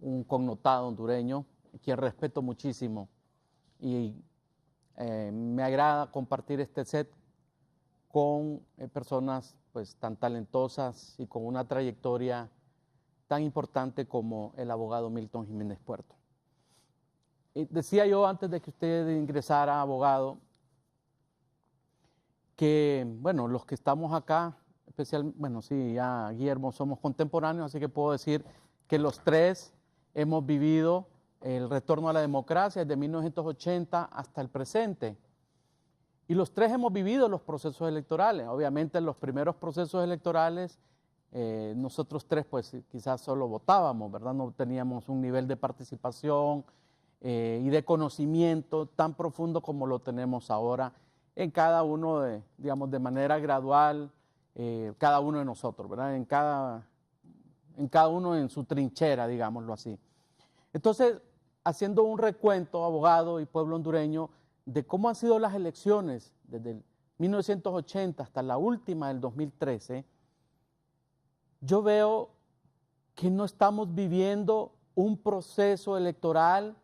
un connotado hondureño, quien respeto muchísimo. Y me agrada compartir este set con personas pues, tan talentosas y con una trayectoria tan importante como el abogado Milton Jiménez Puerto. Y decía yo antes de que usted ingresara, abogado, que, bueno, los que estamos acá, bueno, sí, ya Guillermo somos contemporáneos, así que puedo decir que los tres hemos vivido el retorno a la democracia desde 1980 hasta el presente. Y los tres hemos vivido los procesos electorales. Obviamente en los primeros procesos electorales nosotros tres pues quizás solo votábamos, ¿verdad? No teníamos un nivel de participación y de conocimiento tan profundo como lo tenemos ahora en cada uno, digamos, de manera gradual, cada uno de nosotros, ¿verdad? En cada uno en su trinchera, digámoslo así. Entonces, haciendo un recuento, abogado y pueblo hondureño, de cómo han sido las elecciones desde el 1980 hasta la última del 2013, yo veo que no estamos viviendo un proceso electoral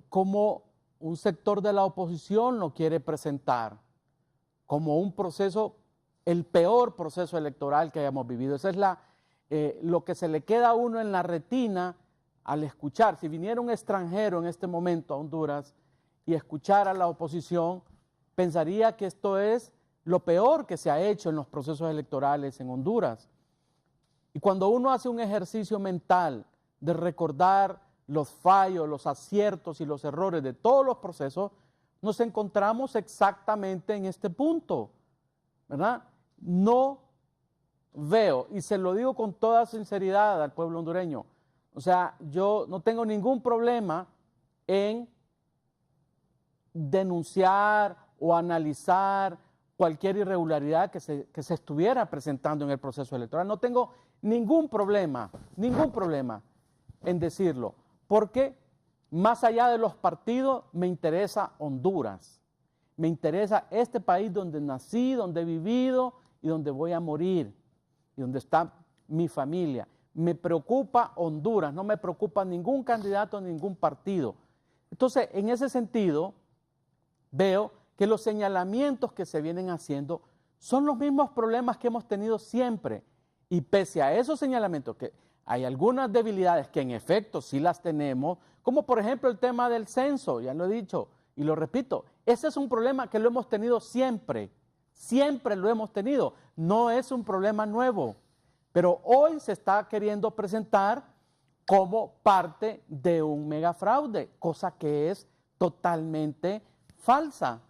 como un sector de la oposición lo quiere presentar, como un proceso, el peor proceso electoral que hayamos vivido. Esa es lo que se le queda a uno en la retina al escuchar. Si viniera un extranjero en este momento a Honduras y escuchara a la oposición, pensaría que esto es lo peor que se ha hecho en los procesos electorales en Honduras. Y cuando uno hace un ejercicio mental de recordar los fallos, los aciertos y los errores de todos los procesos, nos encontramos exactamente en este punto, ¿verdad? No veo, y se lo digo con toda sinceridad al pueblo hondureño, o sea, yo no tengo ningún problema en denunciar o analizar cualquier irregularidad que se estuviera presentando en el proceso electoral. No tengo ningún problema en decirlo, porque más allá de los partidos me interesa Honduras, me interesa este país donde nací, donde he vivido y donde voy a morir y donde está mi familia. Me preocupa Honduras, no me preocupa ningún candidato, ningún partido. Entonces, en ese sentido, veo que los señalamientos que se vienen haciendo son los mismos problemas que hemos tenido siempre. Y pese a esos señalamientos, que hay algunas debilidades que en efecto sí las tenemos, como por ejemplo el tema del censo, ya lo he dicho y lo repito, ese es un problema que lo hemos tenido siempre lo hemos tenido, no es un problema nuevo, pero hoy se está queriendo presentar como parte de un megafraude, cosa que es totalmente falsa.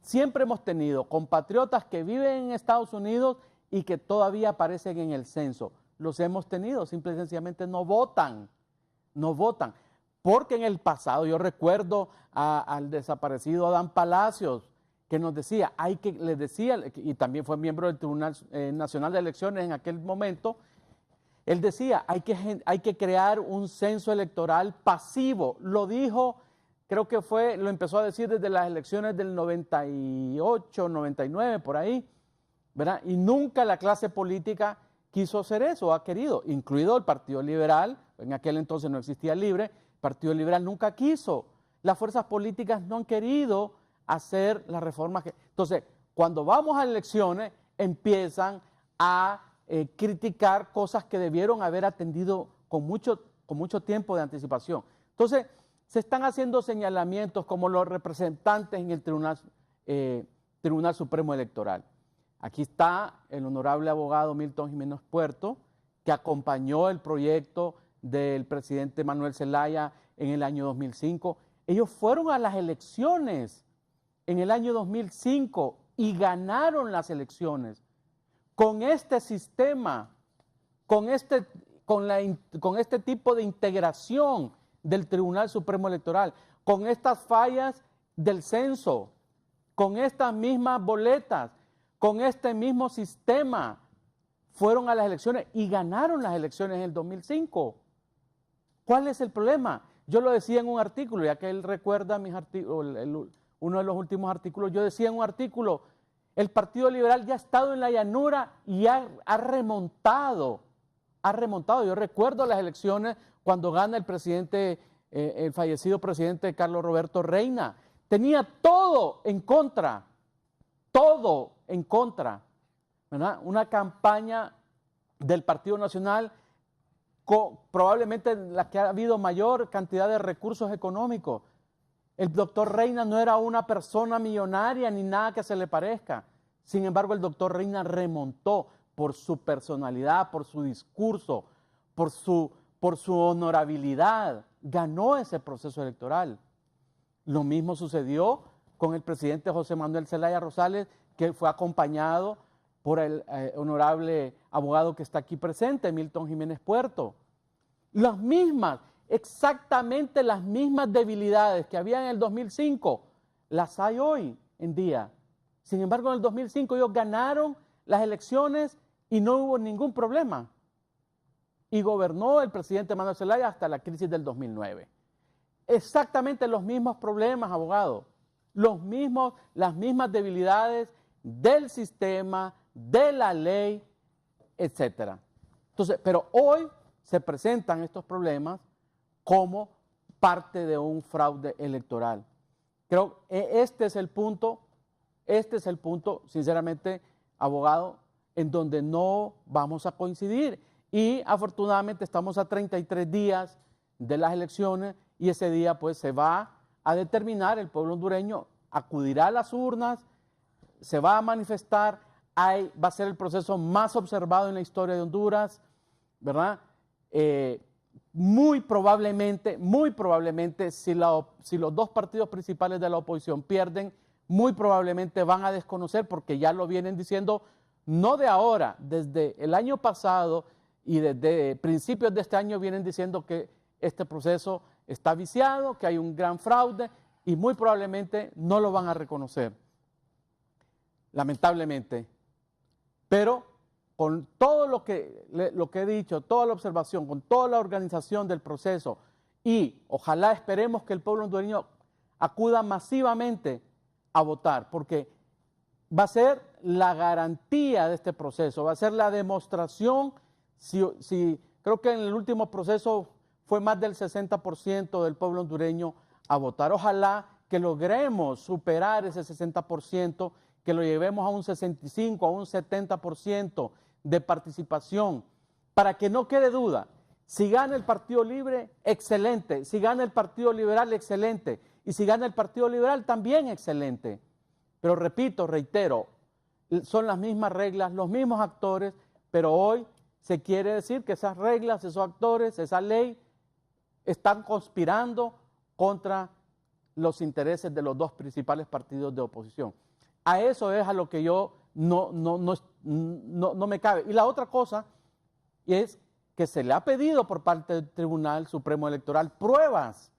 Siempre hemos tenido compatriotas que viven en Estados Unidos y que todavía aparecen en el censo. Los hemos tenido, simple y sencillamente no votan. Porque en el pasado, yo recuerdo al desaparecido Adán Palacios, que nos decía, y también fue miembro del Tribunal Nacional de Elecciones en aquel momento, él decía, hay que crear un censo electoral pasivo. Lo dijo, creo que lo empezó a decir desde las elecciones del 98, 99, por ahí, ¿verdad? Y nunca la clase política quiso hacer eso, ha querido, incluido el Partido Liberal, en aquel entonces no existía Libre, el Partido Liberal nunca quiso, las fuerzas políticas no han querido hacer las reformas. Entonces, cuando vamos a elecciones, empiezan a criticar cosas que debieron haber atendido con mucho tiempo de anticipación. Entonces, se están haciendo señalamientos como los representantes en el Tribunal Supremo Electoral. Aquí está el honorable abogado Milton Jiménez Puerto, que acompañó el proyecto del presidente Manuel Zelaya en el año 2005. Ellos fueron a las elecciones en el año 2005 y ganaron las elecciones con este sistema, con este tipo de integración del Tribunal Supremo Electoral, con estas fallas del censo, con estas mismas boletas, con este mismo sistema, fueron a las elecciones y ganaron las elecciones en el 2005. ¿Cuál es el problema? Yo lo decía en un artículo, ya que él recuerda mis artículos, uno de los últimos artículos, yo decía en un artículo, el Partido Liberal ya ha estado en la llanura y ha remontado ha remontado. Yo recuerdo las elecciones cuando gana el presidente, el fallecido presidente Carlos Roberto Reina. Tenía todo en contra, ¿verdad? Una campaña del Partido Nacional probablemente la que ha habido mayor cantidad de recursos económicos. El doctor Reina no era una persona millonaria ni nada que se le parezca. Sin embargo, el doctor Reina remontó por su personalidad, por su discurso, por su honorabilidad. Ganó ese proceso electoral. Lo mismo sucedió con el presidente José Manuel Zelaya Rosales, que fue acompañado por el honorable abogado que está aquí presente, Milton Jiménez Puerto. Las mismas, exactamente las mismas debilidades que había en el 2005, las hay hoy en día. Sin embargo, en el 2005 ellos ganaron las elecciones y no hubo ningún problema. Y gobernó el presidente Manuel Zelaya hasta la crisis del 2009. Exactamente los mismos problemas, abogado. Las mismas debilidades del sistema, de la ley, etc. Entonces, pero hoy se presentan estos problemas como parte de un fraude electoral. Creo que este es el punto, sinceramente, abogado, en donde no vamos a coincidir. Y afortunadamente estamos a 33 días de las elecciones y ese día pues se va a determinar, el pueblo hondureño acudirá a las urnas, se va a manifestar, va a ser el proceso más observado en la historia de Honduras, ¿verdad? Muy probablemente, si los dos partidos principales de la oposición pierden, muy probablemente van a desconocer, porque ya lo vienen diciendo, no de ahora, desde el año pasado y desde principios de este año vienen diciendo que este proceso está viciado, que hay un gran fraude y muy probablemente no lo van a reconocer, lamentablemente. Pero con todo lo que he dicho, toda la observación, con toda la organización del proceso y ojalá esperemos que el pueblo hondureño acuda masivamente a votar, porque va a ser la garantía de este proceso, va a ser la demostración, creo que en el último proceso fue más del 60% del pueblo hondureño a votar. Ojalá que logremos superar ese 60%, que lo llevemos a un 65%, a un 70% de participación, para que no quede duda. Si gana el Partido Libre, excelente. Si gana el Partido Liberal, excelente. Y si gana el Partido Liberal, también excelente. Pero repito, reitero, son las mismas reglas, los mismos actores, pero hoy se quiere decir que esas reglas, esos actores, esa ley, están conspirando contra los intereses de los dos principales partidos de oposición. A eso es a lo que yo no me cabe. Y la otra cosa es que se le ha pedido por parte del Tribunal Supremo Electoral pruebas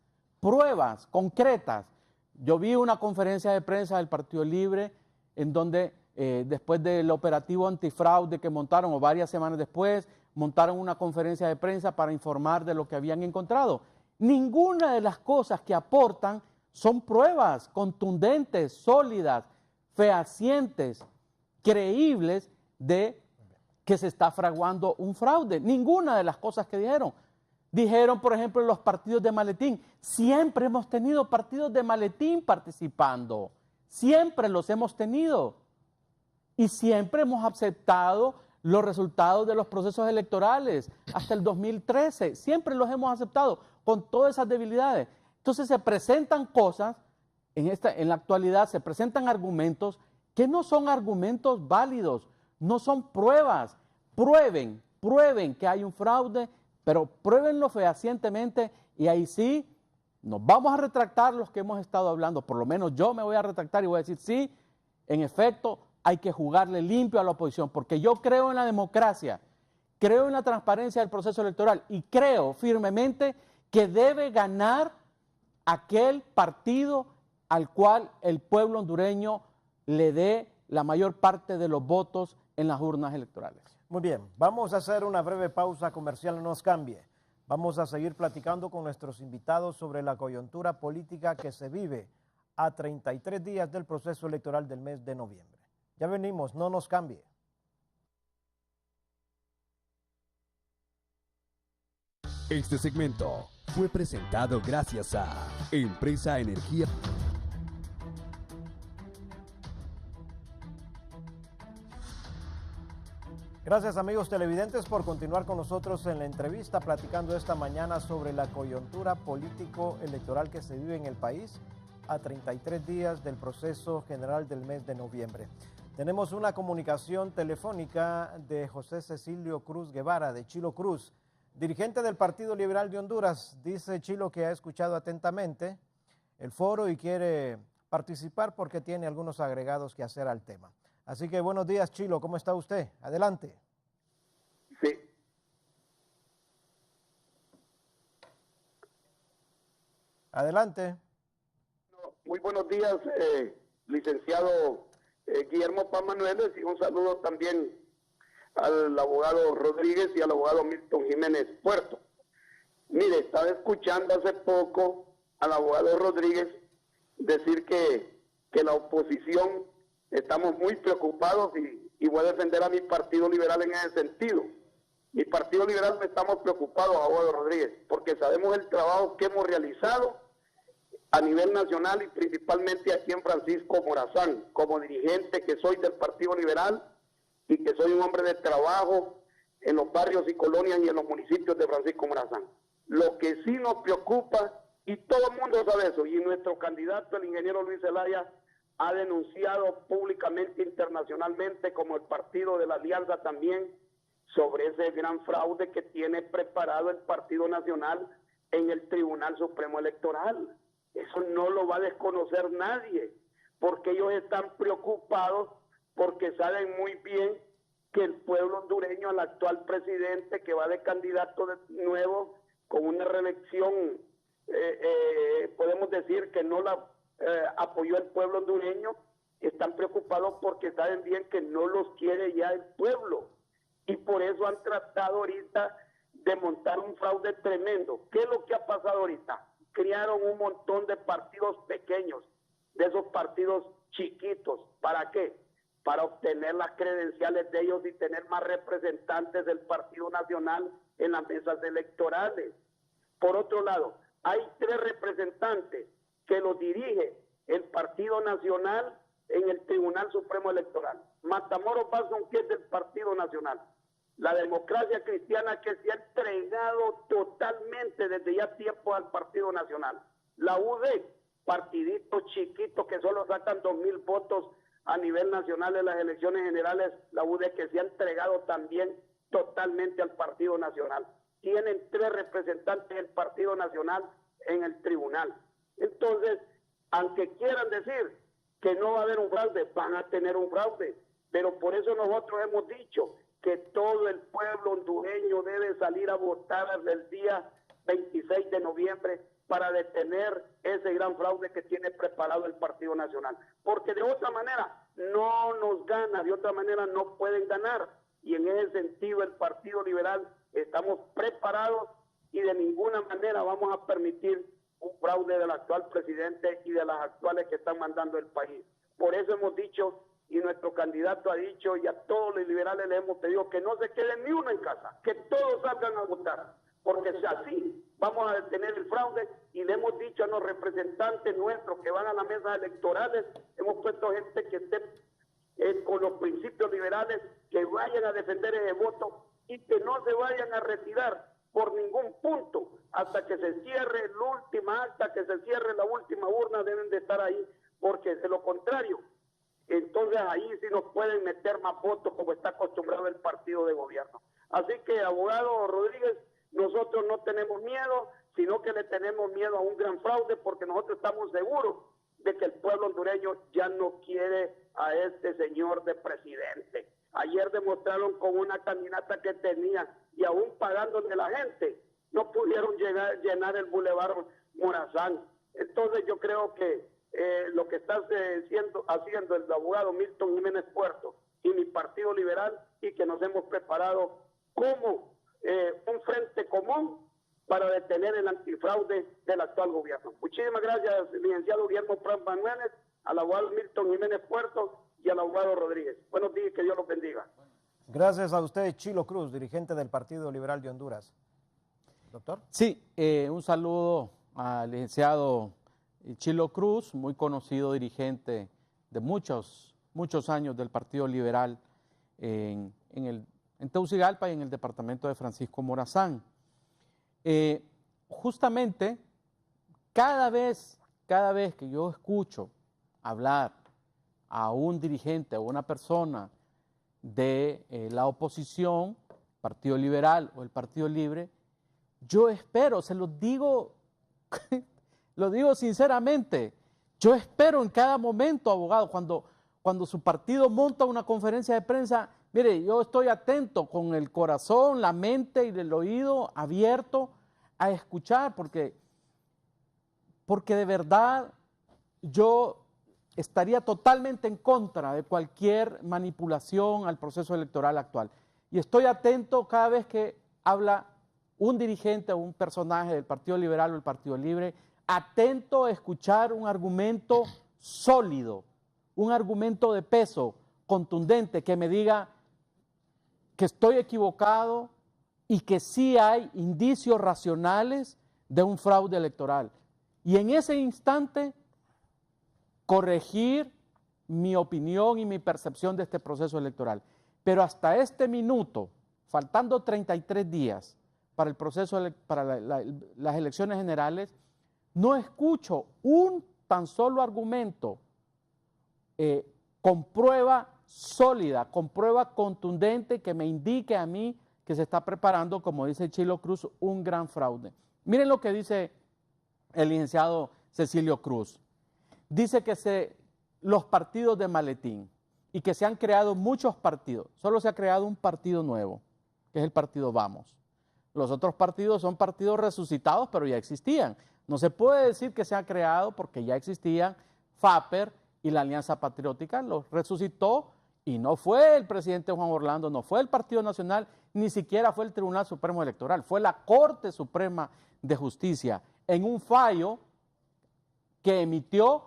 concretas. Yo vi una conferencia de prensa del Partido Libre en donde después del operativo antifraude que montaron, o varias semanas después, montaron una conferencia de prensa para informar de lo que habían encontrado. Ninguna de las cosas que aportan son pruebas contundentes, sólidas, fehacientes, creíbles de que se está fraguando un fraude. Ninguna de las cosas que dijeron. Dijeron, por ejemplo, los partidos de maletín. Siempre hemos tenido partidos de maletín participando. Siempre los hemos tenido. Y siempre hemos aceptado los resultados de los procesos electorales. Hasta el 2013. Siempre los hemos aceptado con todas esas debilidades. Entonces se presentan cosas, en la actualidad se presentan argumentos que no son argumentos válidos, no son pruebas. Prueben que hay un fraude, pero pruébenlo fehacientemente y ahí sí nos vamos a retractar los que hemos estado hablando. Por lo menos yo me voy a retractar y voy a decir sí, en efecto hay que jugarle limpio a la oposición, porque yo creo en la democracia, creo en la transparencia del proceso electoral y creo firmemente que debe ganar aquel partido al cual el pueblo hondureño le dé la mayor parte de los votos en las urnas electorales. Muy bien, vamos a hacer una breve pausa comercial, no nos cambie. Vamos a seguir platicando con nuestros invitados sobre la coyuntura política que se vive a 33 días del proceso electoral del mes de noviembre. Ya venimos, no nos cambie. Este segmento fue presentado gracias a Empresa Energía. Gracias amigos televidentes por continuar con nosotros en la entrevista, platicando esta mañana sobre la coyuntura político-electoral que se vive en el país a 33 días del proceso general del mes de noviembre. Tenemos una comunicación telefónica de José Cecilio Cruz Guevara, de Chilo Cruz, dirigente del Partido Liberal de Honduras. Dice Chilo que ha escuchado atentamente el foro y quiere participar porque tiene algunos agregados que hacer al tema. Así que buenos días, Chilo, ¿cómo está usted? Adelante. Sí. Adelante. Muy buenos días, licenciado Guillermo Paz Manueles, y un saludo también al abogado Rodríguez y al abogado Milton Jiménez Puerto. Mire, estaba escuchando hace poco al abogado Rodríguez decir que la oposición estamos muy preocupados y voy a defender a mi Partido Liberal en ese sentido. Mi Partido Liberal no estamos preocupados, abogado Rodríguez, porque sabemos el trabajo que hemos realizado a nivel nacional y principalmente aquí en Francisco Morazán, como dirigente que soy del Partido Liberal y que soy un hombre de trabajo en los barrios y colonias y en los municipios de Francisco Morazán. Lo que sí nos preocupa, y todo el mundo sabe eso, y nuestro candidato, el ingeniero Luis Zelaya, ha denunciado públicamente, internacionalmente, como el Partido de la Alianza también, sobre ese gran fraude que tiene preparado el Partido Nacional en el Tribunal Supremo Electoral. Eso no lo va a desconocer nadie, porque ellos están preocupados porque saben muy bien que el pueblo hondureño, al actual presidente que va de candidato nuevo con una reelección, podemos decir que no la apoyó el pueblo hondureño, están preocupados porque saben bien que no los quiere ya el pueblo, y por eso han tratado ahorita de montar un fraude tremendo. ¿Qué es lo que ha pasado ahorita? Crearon un montón de partidos pequeños, de esos partidos chiquitos. ¿Para qué? Para obtener las credenciales de ellos y tener más representantes del Partido Nacional en las mesas electorales. Por otro lado, hay 3 representantes que los dirige el Partido Nacional en el Tribunal Supremo Electoral. Matamoros Bazón, que es del Partido Nacional. La Democracia Cristiana, que se ha entregado totalmente desde ya tiempo al Partido Nacional. La UD, partidito chiquito que solo sacan 2,000 votos a nivel nacional en las elecciones generales. La UD, que se ha entregado también totalmente al Partido Nacional. Tienen 3 representantes del Partido Nacional en el tribunal. Entonces, aunque quieran decir que no va a haber un fraude, van a tener un fraude. Pero por eso nosotros hemos dicho que todo el pueblo hondureño debe salir a votar desde el día 26 de noviembre para detener ese gran fraude que tiene preparado el Partido Nacional. Porque de otra manera no nos gana, de otra manera no pueden ganar. Y en ese sentido el Partido Liberal estamos preparados y de ninguna manera vamos a permitir un fraude del actual presidente y de las actuales que están mandando el país. Por eso hemos dicho, y nuestro candidato ha dicho, y a todos los liberales les hemos pedido que no se quede ni uno en casa, que todos salgan a votar, porque si así vamos a detener el fraude. Y le hemos dicho a los representantes nuestros que van a las mesas electorales, hemos puesto gente que esté con los principios liberales, que vayan a defender ese voto y que no se vayan a retirar por ningún punto hasta que se cierre la última acta, que se cierre la última urna. Deben de estar ahí, porque de lo contrario, entonces ahí sí nos pueden meter más votos, como está acostumbrado el partido de gobierno. Así que, abogado Rodríguez, nosotros no tenemos miedo, sino que le tenemos miedo a un gran fraude, porque nosotros estamos seguros de que el pueblo hondureño ya no quiere a este señor de presidente. Ayer demostraron con una caminata que tenía, y aún pagándole a la gente, no pudieron llenar el Boulevard Morazán. Entonces yo creo que lo que está haciendo el abogado Milton Jiménez Puerto y mi Partido Liberal, y que nos hemos preparado como un frente común para detener el antifraude del actual gobierno. Muchísimas gracias, licenciado Guillermo Paz Manueles, al abogado Milton Jiménez Puerto y al abogado Rodríguez. Buenos días, que Dios los bendiga. Gracias a usted, Chilo Cruz, dirigente del Partido Liberal de Honduras. Doctor. Sí, un saludo al licenciado Chilo Cruz, muy conocido dirigente de muchos años del Partido Liberal en Tegucigalpa y en el departamento de Francisco Morazán. Justamente, cada vez que yo escucho hablar a un dirigente o una persona de la oposición, Partido Liberal o el Partido Libre, yo espero, se los digo, lo digo sinceramente, yo espero en cada momento, abogado, cuando su partido monta una conferencia de prensa, mire, yo estoy atento con el corazón, la mente y el oído abierto a escuchar, porque de verdad yo estaría totalmente en contra de cualquier manipulación al proceso electoral actual. Y estoy atento cada vez que habla un dirigente o un personaje del Partido Liberal o el Partido Libre, atento a escuchar un argumento sólido, un argumento de peso, contundente, que me diga que estoy equivocado y que sí hay indicios racionales de un fraude electoral. Y en ese instante, corregir mi opinión y mi percepción de este proceso electoral. Pero hasta este minuto, faltando 33 días para el proceso, para las elecciones generales, no escucho un tan solo argumento con prueba sólida, con prueba contundente que me indique a mí que se está preparando, como dice Chilo Cruz, un gran fraude. Miren lo que dice el licenciado Cecilio Cruz. Dice que los partidos de maletín y que se han creado muchos partidos. Solo se ha creado un partido nuevo, que es el partido Vamos. Los otros partidos son partidos resucitados, pero ya existían. No se puede decir que se ha creado porque ya existían FAPER y la Alianza Patriótica, los resucitó y no fue el presidente Juan Orlando, no fue el Partido Nacional, ni siquiera fue el Tribunal Supremo Electoral, fue la Corte Suprema de Justicia en un fallo que emitió.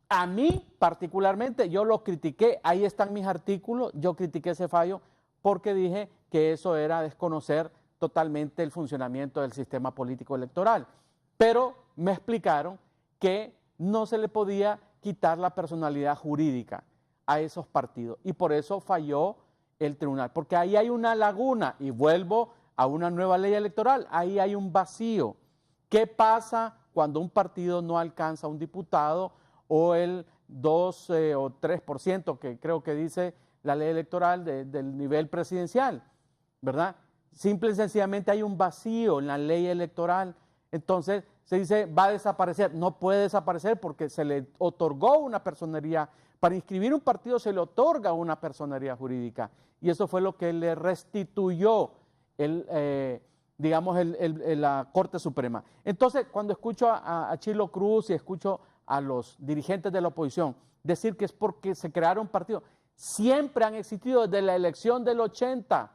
A mí particularmente, yo lo critiqué, ahí están mis artículos, yo critiqué ese fallo porque dije que eso era desconocer totalmente el funcionamiento del sistema político electoral. Pero me explicaron que no se le podía quitar la personalidad jurídica a esos partidos y por eso falló el tribunal, porque ahí hay una laguna y vuelvo a una nueva ley electoral, ahí hay un vacío. ¿Qué pasa cuando un partido no alcanza un diputado o el 2 o 3% que creo que dice la ley electoral del nivel presidencial, ¿verdad? Simple y sencillamente hay un vacío en la ley electoral. Entonces se dice va a desaparecer. No puede desaparecer porque se le otorgó una personería. Para inscribir un partido se le otorga una personería jurídica. Y eso fue lo que le restituyó la Corte Suprema. Entonces, cuando escucho a Chilo Cruz y escucho a los dirigentes de la oposición decir que es porque se crearon partidos, siempre han existido desde la elección del 80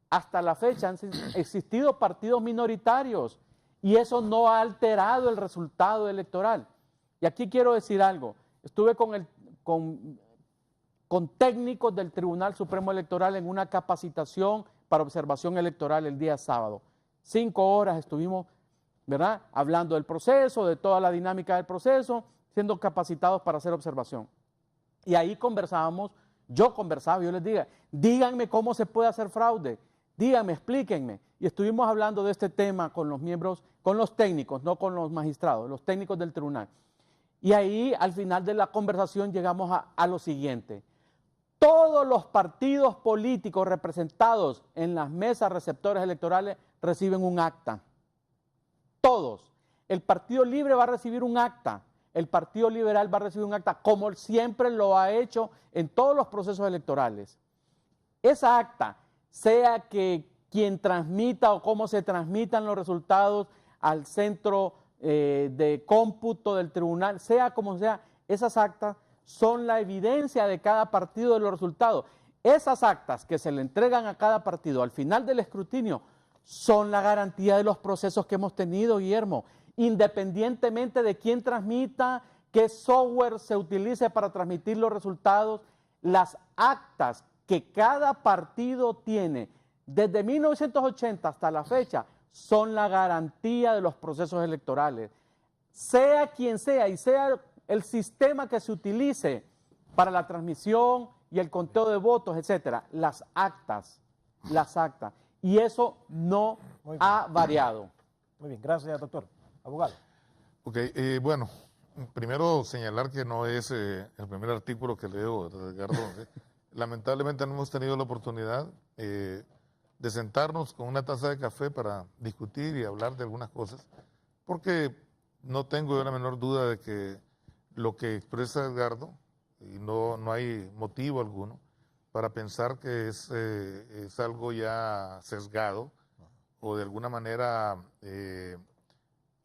hasta la fecha, han existido partidos minoritarios y eso no ha alterado el resultado electoral. Y aquí quiero decir algo, estuve con técnicos del Tribunal Supremo Electoral en una capacitación para observación electoral el día sábado. 5 horas estuvimos, ¿verdad?, hablando del proceso, de toda la dinámica del proceso, siendo capacitados para hacer observación. Y ahí conversábamos, yo les digo, díganme cómo se puede hacer fraude, díganme, explíquenme. Y estuvimos hablando de este tema con los miembros, con los técnicos, no con los magistrados, los técnicos del tribunal. Y ahí, al final de la conversación, llegamos a lo siguiente. Todos los partidos políticos representados en las mesas receptores electorales reciben un acta. Todos. El Partido Libre va a recibir un acta. El Partido Liberal va a recibir un acta, como siempre lo ha hecho en todos los procesos electorales. Esa acta, sea que quien transmita o cómo se transmitan los resultados al centro de cómputo del tribunal, sea como sea, esas actas son la evidencia de cada partido de los resultados. Esas actas que se le entregan a cada partido al final del escrutinio son la garantía de los procesos que hemos tenido, Guillermo, independientemente de quién transmita, qué software se utilice para transmitir los resultados. Las actas que cada partido tiene desde 1980 hasta la fecha son la garantía de los procesos electorales. Sea quien sea y sea el sistema que se utilice para la transmisión y el conteo de votos, etcétera, las actas. Y eso no ha variado. Muy bien, gracias, doctor. Abogado. Ok, bueno, primero señalar que no es el primer artículo que leo, Edgardo. Lamentablemente no hemos tenido la oportunidad de sentarnos con una taza de café para discutir y hablar de algunas cosas, porque no tengo yo la menor duda de que lo que expresa Edgardo, y no hay motivo alguno para pensar que es algo ya sesgado o de alguna manera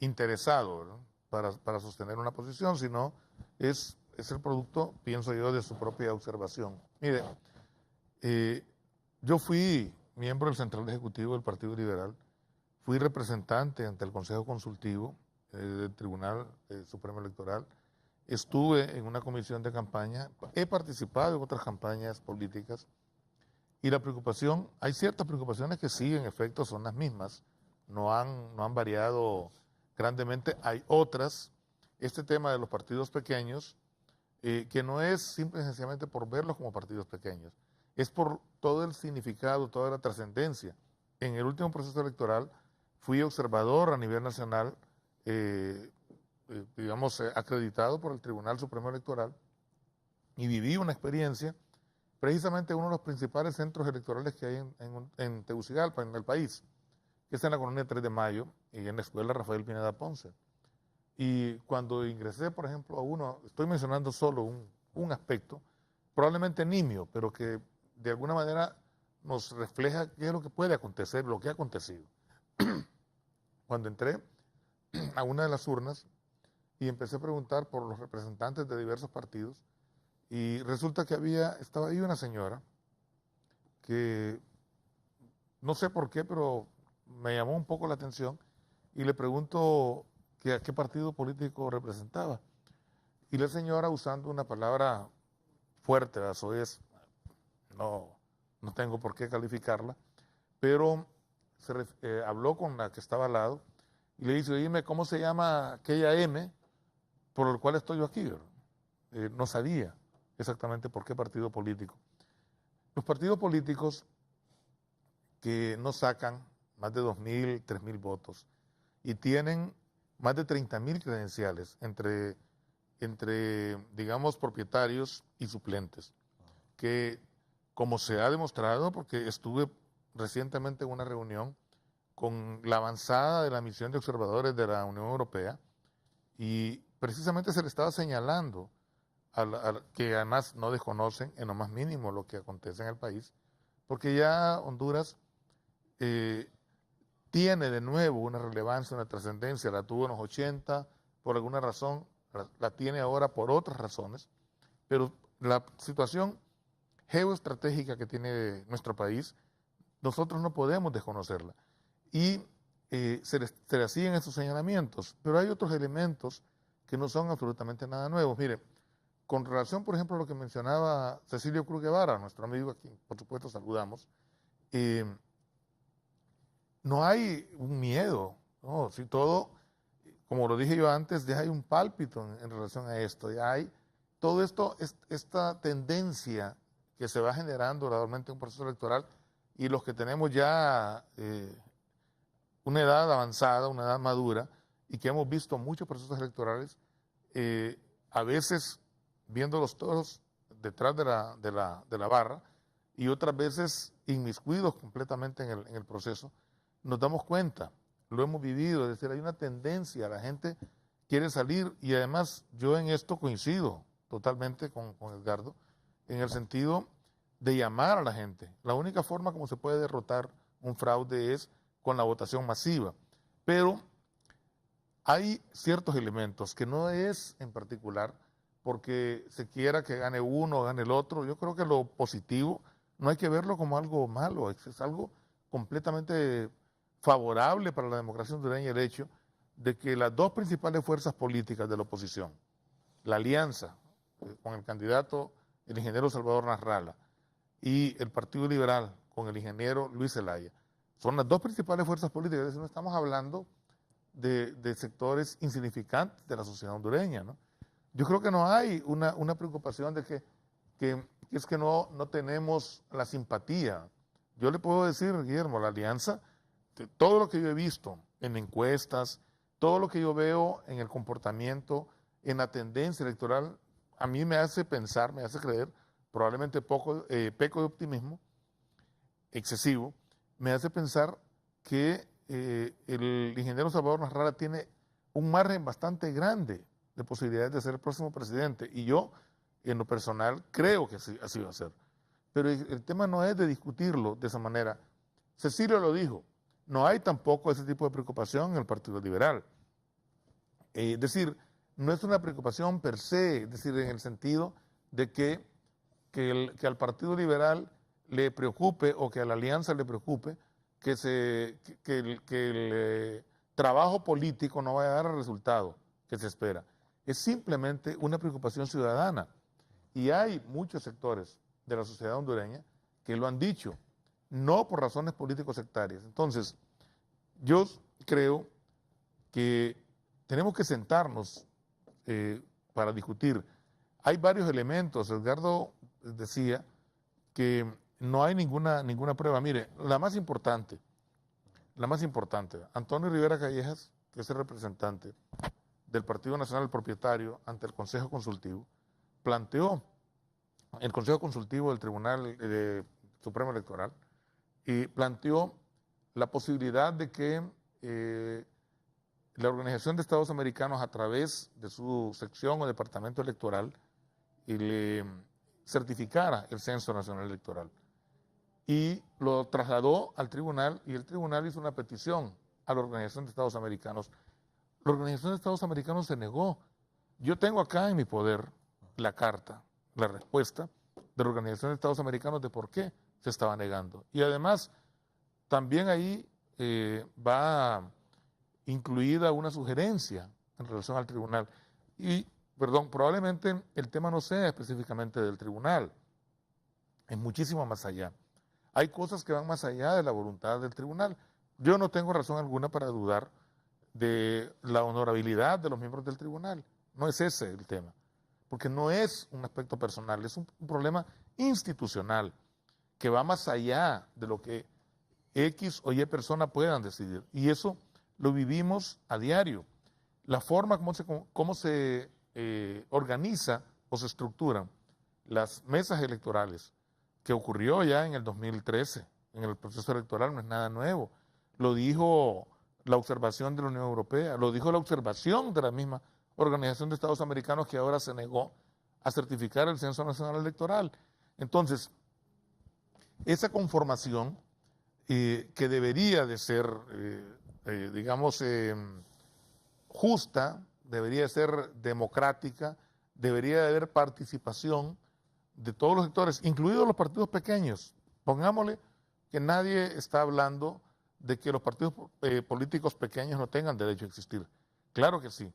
interesado, ¿no?, para sostener una posición, sino es el producto, pienso yo, de su propia observación. Mire, yo fui miembro del Central Ejecutivo del Partido Liberal, fui representante ante el Consejo Consultivo del Tribunal Supremo Electoral, estuve en una comisión de campaña, he participado en otras campañas políticas y la preocupación, hay ciertas preocupaciones que sí, en efecto, son las mismas, no han variado grandemente. Hay otras, este tema de los partidos pequeños, que no es simple y sencillamente por verlos como partidos pequeños, es por todo el significado, toda la trascendencia. En el último proceso electoral fui observador a nivel nacional, acreditado por el Tribunal Supremo Electoral, y viví una experiencia precisamente en uno de los principales centros electorales que hay en Tegucigalpa, en el país, que está en la colonia 3 de Mayo y en la escuela Rafael Pineda Ponce. Y cuando ingresé, por ejemplo, a uno, estoy mencionando solo un aspecto, probablemente nimio, pero que de alguna manera nos refleja qué es lo que puede acontecer, lo que ha acontecido. Cuando entré a una de las urnas y empecé a preguntar por los representantes de diversos partidos, y resulta que estaba ahí una señora que no sé por qué, pero me llamó un poco la atención, y le pregunto a qué partido político representaba. Y la señora, usando una palabra fuerte, eso es, no tengo por qué calificarla, pero habló con la que estaba al lado y le dice: dime, ¿cómo se llama aquella M por el cual estoy yo aquí? No sabía exactamente por qué partido político. Los partidos políticos que no sacan más de 2.000, 3.000 votos y tienen más de 30.000 credenciales entre, digamos, propietarios y suplentes, que, como se ha demostrado, porque estuve recientemente en una reunión con la avanzada de la misión de observadores de la Unión Europea, y precisamente se le estaba señalando que además no desconocen en lo más mínimo lo que acontece en el país, porque ya Honduras tiene de nuevo una relevancia, una trascendencia. La tuvo en los 80 por alguna razón, la tiene ahora por otras razones, pero la situación geoestratégica que tiene nuestro país, nosotros no podemos desconocerla. Y se le siguen esos señalamientos, pero hay otros elementos que no son absolutamente nada nuevos. Mire, con relación, por ejemplo, a lo que mencionaba Cecilio Cruz Guevara, nuestro amigo, a quien por supuesto saludamos, no hay un miedo, ¿no? Si todo, como lo dije yo antes, ya hay un pálpito en relación a esto, ya hay todo esto, esta tendencia que se va generando gradualmente en un proceso electoral, y los que tenemos ya una edad avanzada, una edad madura, y que hemos visto muchos procesos electorales, a veces viéndolos todos detrás de la barra, y otras veces inmiscuidos completamente en el proceso, nos damos cuenta, lo hemos vivido, es decir, hay una tendencia, la gente quiere salir, y además yo en esto coincido totalmente con Edgardo, en el sentido de llamar a la gente. La única forma como se puede derrotar un fraude es con la votación masiva, pero hay ciertos elementos que no es en particular porque se quiera que gane uno o gane el otro. Yo creo que lo positivo no hay que verlo como algo malo, es algo completamente favorable para la democracia hondureña, el hecho de que las dos principales fuerzas políticas de la oposición, la alianza con el candidato, el ingeniero Salvador Nasralla, y el Partido Liberal con el ingeniero Luis Zelaya, son las dos principales fuerzas políticas, es decir, no estamos hablando de sectores insignificantes de la sociedad hondureña, ¿no? Yo creo que no hay una preocupación de que es que no tenemos la simpatía. Yo le puedo decir, Guillermo, la alianza, todo lo que yo he visto en encuestas, todo lo que yo veo en el comportamiento, en la tendencia electoral, a mí me hace pensar, me hace creer, probablemente peco de optimismo excesivo, me hace pensar que el ingeniero Salvador Nasralla tiene un margen bastante grande de posibilidades de ser el próximo presidente. Y yo, en lo personal, creo que así va a ser. Pero el tema no es de discutirlo de esa manera. Cecilio lo dijo, no hay tampoco ese tipo de preocupación en el Partido Liberal. Es decir, no es una preocupación per se, es decir, en el sentido de que al Partido Liberal le preocupe o que a la alianza le preocupe que el trabajo político no vaya a dar el resultado que se espera. Es simplemente una preocupación ciudadana. Y hay muchos sectores de la sociedad hondureña que lo han dicho, no por razones políticos sectarias. Entonces, yo creo que tenemos que sentarnos para discutir. Hay varios elementos. Edgardo decía que no hay ninguna prueba. Mire, la más importante, Antonio Rivera Callejas, que es el representante del Partido Nacional Propietario ante el Consejo Consultivo, planteó el Consejo Consultivo del Tribunal Supremo Electoral y planteó la posibilidad de que la Organización de Estados Americanos, a través de su sección o departamento electoral, le certificara el Censo Nacional Electoral. Y lo trasladó al tribunal y el tribunal hizo una petición a la Organización de Estados Americanos. La Organización de Estados Americanos se negó. Yo tengo acá en mi poder la carta, la respuesta de la Organización de Estados Americanos de por qué se estaba negando. Y además, también ahí va incluida una sugerencia en relación al tribunal. Y, probablemente el tema no sea específicamente del tribunal, es muchísimo más allá. Hay cosas que van más allá de la voluntad del tribunal. Yo no tengo razón alguna para dudar de la honorabilidad de los miembros del tribunal. No es ese el tema, porque no es un aspecto personal, es un problema institucional que va más allá de lo que X o Y persona puedan decidir. Y eso lo vivimos a diario. La forma como se organiza o se estructuran las mesas electorales, que ocurrió ya en el 2013, en el proceso electoral, no es nada nuevo. Lo dijo la observación de la Unión Europea, lo dijo la observación de la misma Organización de Estados Americanos, que ahora se negó a certificar el Censo Nacional Electoral. Entonces, esa conformación que debería de ser, justa, debería de ser democrática, debería de haber participación de todos los sectores, incluidos los partidos pequeños. Pongámosle que nadie está hablando de que los partidos políticos pequeños no tengan derecho a existir. Claro que sí.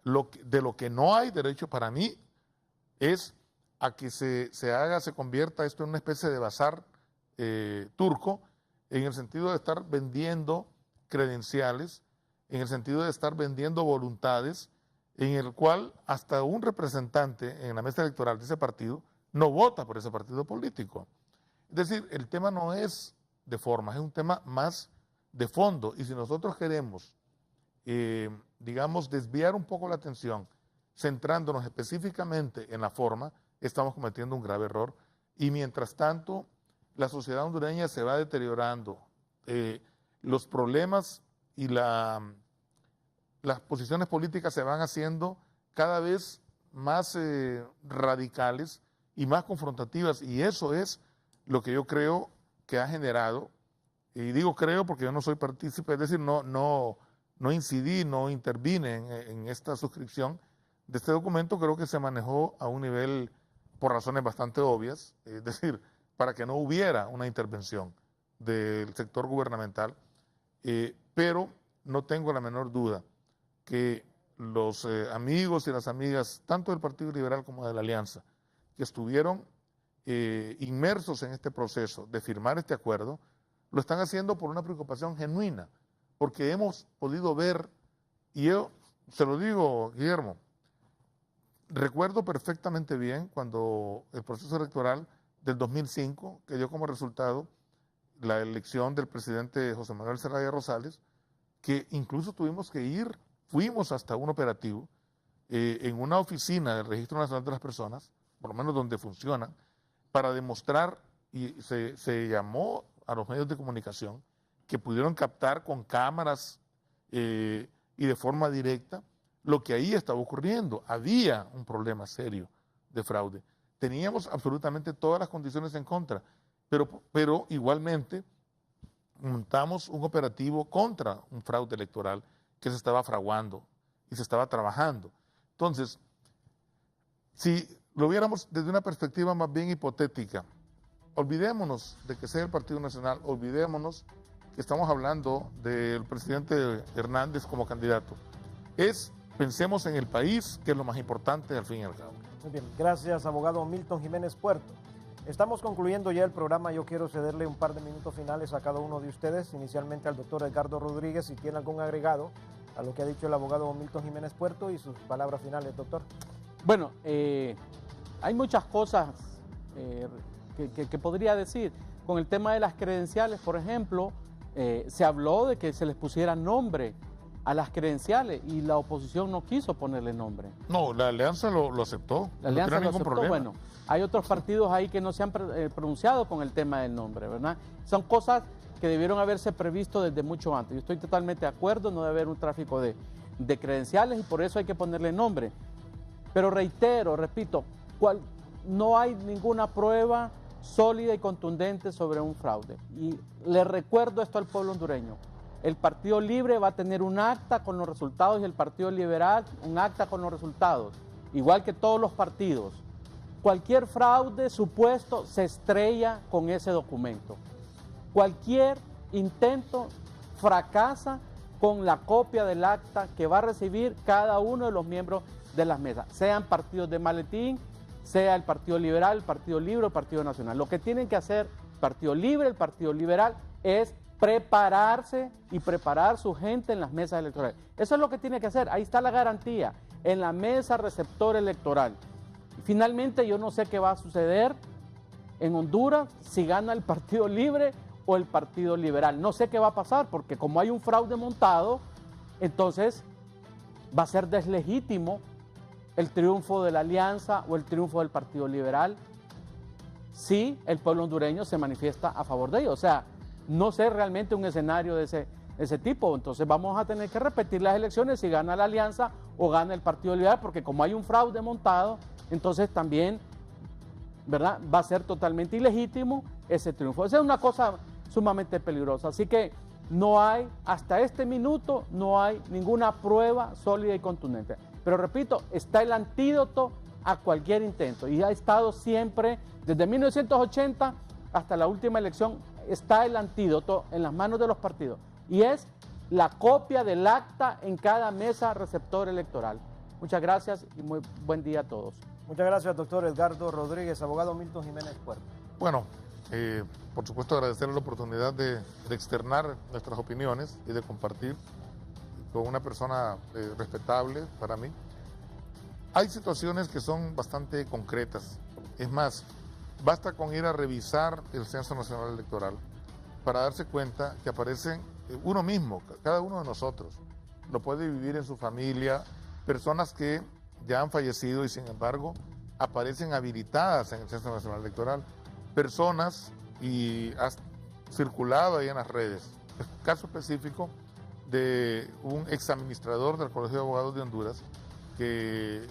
De lo que no hay derecho para mí es a que se convierta esto en una especie de bazar turco, en el sentido de estar vendiendo credenciales, en el sentido de estar vendiendo voluntades, en el cual hasta un representante en la mesa electoral de ese partido no vota por ese partido político. Es decir, el tema no es de forma, es un tema más de fondo. Y si nosotros queremos, desviar un poco la atención, centrándonos específicamente en la forma, estamos cometiendo un grave error. Y mientras tanto, la sociedad hondureña se va deteriorando. Los problemas y las posiciones políticas se van haciendo cada vez más radicales y más confrontativas, y eso es lo que yo creo que ha generado, y digo creo porque yo no soy partícipe, es decir, no incidí, no intervine en esta suscripción de este documento. Creo que se manejó a un nivel por razones bastante obvias, es decir, para que no hubiera una intervención del sector gubernamental, pero no tengo la menor duda que los amigos y las amigas, tanto del Partido Liberal como de la Alianza, que estuvieron inmersos en este proceso de firmar este acuerdo, lo están haciendo por una preocupación genuina, porque hemos podido ver, y yo se lo digo, Guillermo, recuerdo perfectamente bien cuando el proceso electoral del 2005, que dio como resultado la elección del presidente José Manuel Zelaya Rosales, que incluso fuimos hasta un operativo en una oficina del Registro Nacional de las Personas, por lo menos donde funcionan, para demostrar, y se llamó a los medios de comunicación, que pudieron captar con cámaras y de forma directa lo que ahí estaba ocurriendo. Había un problema serio de fraude. Teníamos absolutamente todas las condiciones en contra, pero igualmente montamos un operativo contra un fraude electoral que se estaba fraguando y se estaba trabajando. Entonces, si lo viéramos desde una perspectiva más bien hipotética, olvidémonos de que sea el Partido Nacional, olvidémonos que estamos hablando del presidente Hernández como candidato. Pensemos en el país, que es lo más importante al fin y al cabo. Muy bien, gracias, abogado Milton Jiménez Puerto. Estamos concluyendo ya el programa. Yo quiero cederle un par de minutos finales a cada uno de ustedes, inicialmente al doctor Edgardo Rodríguez, si tiene algún agregado a lo que ha dicho el abogado Milton Jiménez Puerto y sus palabras finales, doctor. Bueno, hay muchas cosas que podría decir. Con el tema de las credenciales, por ejemplo, se habló de que se les pusiera nombre a las credenciales y la oposición no quiso ponerle nombre. No, la alianza lo aceptó. La alianza no tiene lo ningún aceptó. problema. Bueno, hay otros partidos ahí que no se han pronunciado con el tema del nombre, ¿verdad? Son cosas que debieron haberse previsto desde mucho antes. Yo estoy totalmente de acuerdo, no debe haber un tráfico de credenciales y por eso hay que ponerle nombre. Pero repito, no hay ninguna prueba sólida y contundente sobre un fraude. Y le recuerdo esto al pueblo hondureño. El Partido Libre va a tener un acta con los resultados y el Partido Liberal un acta con los resultados, igual que todos los partidos. Cualquier fraude supuesto se estrella con ese documento. Cualquier intento fracasa con la copia del acta que va a recibir cada uno de los miembros de las mesas, sean partidos de maletín, sea el Partido Liberal, el Partido Libre o el Partido Nacional. Lo que tienen que hacer el Partido Libre, el Partido Liberal, es prepararse y preparar su gente en las mesas electorales. Eso es lo que tiene que hacer. Ahí está la garantía, en la mesa receptor electoral. Y finalmente, yo no sé qué va a suceder en Honduras si gana el Partido Libre o el Partido Liberal. No sé qué va a pasar, porque como hay un fraude montado, entonces va a ser deslegítimo el triunfo de la alianza o el triunfo del Partido Liberal si el pueblo hondureño se manifiesta a favor de ello. O sea, no sé realmente un escenario de ese tipo. Entonces vamos a tener que repetir las elecciones si gana la alianza o gana el Partido Liberal, porque como hay un fraude montado, entonces también, ¿verdad?, va a ser totalmente ilegítimo ese triunfo. Esa es una cosa sumamente peligrosa. Así que hasta este minuto, no hay ninguna prueba sólida y contundente. Pero repito, está el antídoto a cualquier intento y ha estado siempre, desde 1980 hasta la última elección, está el antídoto en las manos de los partidos y es la copia del acta en cada mesa receptor electoral. Muchas gracias y muy buen día a todos. Muchas gracias, doctor Edgardo Rodríguez. Abogado Milton Jiménez Puerto. Bueno, por supuesto agradecer la oportunidad de externar nuestras opiniones y de compartir con una persona respetable para mí. Hay situaciones que son bastante concretas. Es más, basta con ir a revisar el Censo Nacional Electoral para darse cuenta que aparecen uno mismo, cada uno de nosotros. Lo puede vivir en su familia, personas que ya han fallecido y sin embargo aparecen habilitadas en el Censo Nacional Electoral. Personas, y ha circulado ahí en las redes, el caso específico de un exadministrador del Colegio de Abogados de Honduras, que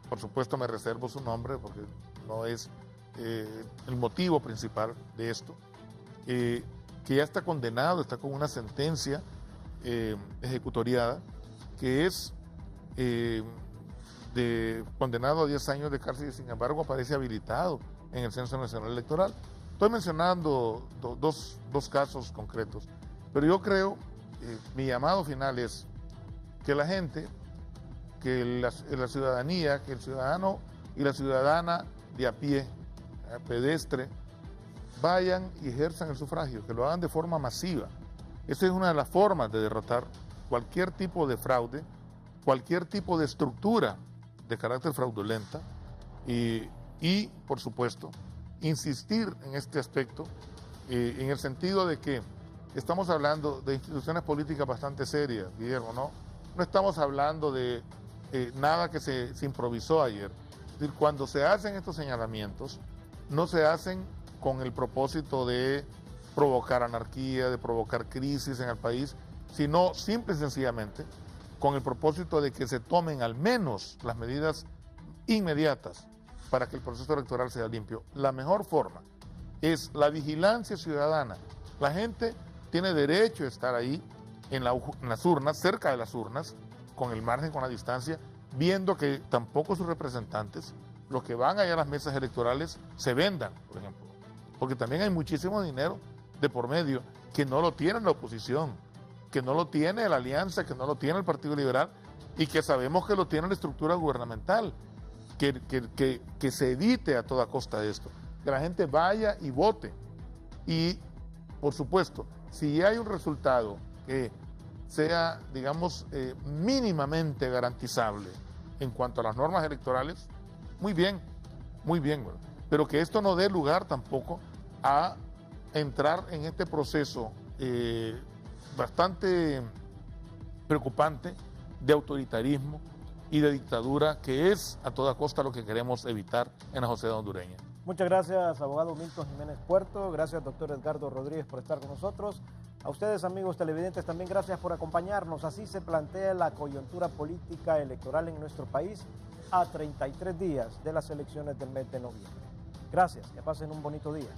por supuesto me reservo su nombre porque no es el motivo principal de esto, que ya está condenado, está con una sentencia ejecutoriada, que es condenado a 10 años de cárcel y sin embargo aparece habilitado en el Censo Nacional Electoral. Estoy mencionando dos casos concretos, pero yo creo, mi llamado final es que la gente, que la ciudadanía, que el ciudadano y la ciudadana de a pie, pedestre, vayan y ejerzan el sufragio, que lo hagan de forma masiva. Esa es una de las formas de derrotar cualquier tipo de fraude, cualquier tipo de estructura de carácter fraudulenta y por supuesto, insistir en este aspecto en el sentido de que estamos hablando de instituciones políticas bastante serias, Guillermo, ¿no? No estamos hablando de nada que se improvisó ayer. Es decir, cuando se hacen estos señalamientos, no se hacen con el propósito de provocar anarquía, de provocar crisis en el país, sino simple y sencillamente con el propósito de que se tomen al menos las medidas inmediatas para que el proceso electoral sea limpio. La mejor forma es la vigilancia ciudadana. La gente tiene derecho a estar ahí en las urnas, cerca de las urnas, con el margen, con la distancia, viendo que tampoco sus representantes, los que van allá a las mesas electorales, se vendan, por ejemplo. Porque también hay muchísimo dinero de por medio que no lo tiene la oposición, que no lo tiene la alianza, que no lo tiene el Partido Liberal y que sabemos que lo tiene la estructura gubernamental. Que se evite a toda costa esto, que la gente vaya y vote. Y, por supuesto, si hay un resultado que sea, digamos, mínimamente garantizable en cuanto a las normas electorales, muy bien, bueno, pero que esto no dé lugar tampoco a entrar en este proceso bastante preocupante de autoritarismo y de dictadura, que es a toda costa lo que queremos evitar en la sociedad hondureña. Muchas gracias, abogado Milton Jiménez Puerto. Gracias, doctor Edgardo Rodríguez, por estar con nosotros. A ustedes, amigos televidentes, también gracias por acompañarnos. Así se plantea la coyuntura política electoral en nuestro país a 33 días de las elecciones del mes de noviembre. Gracias, que pasen un bonito día.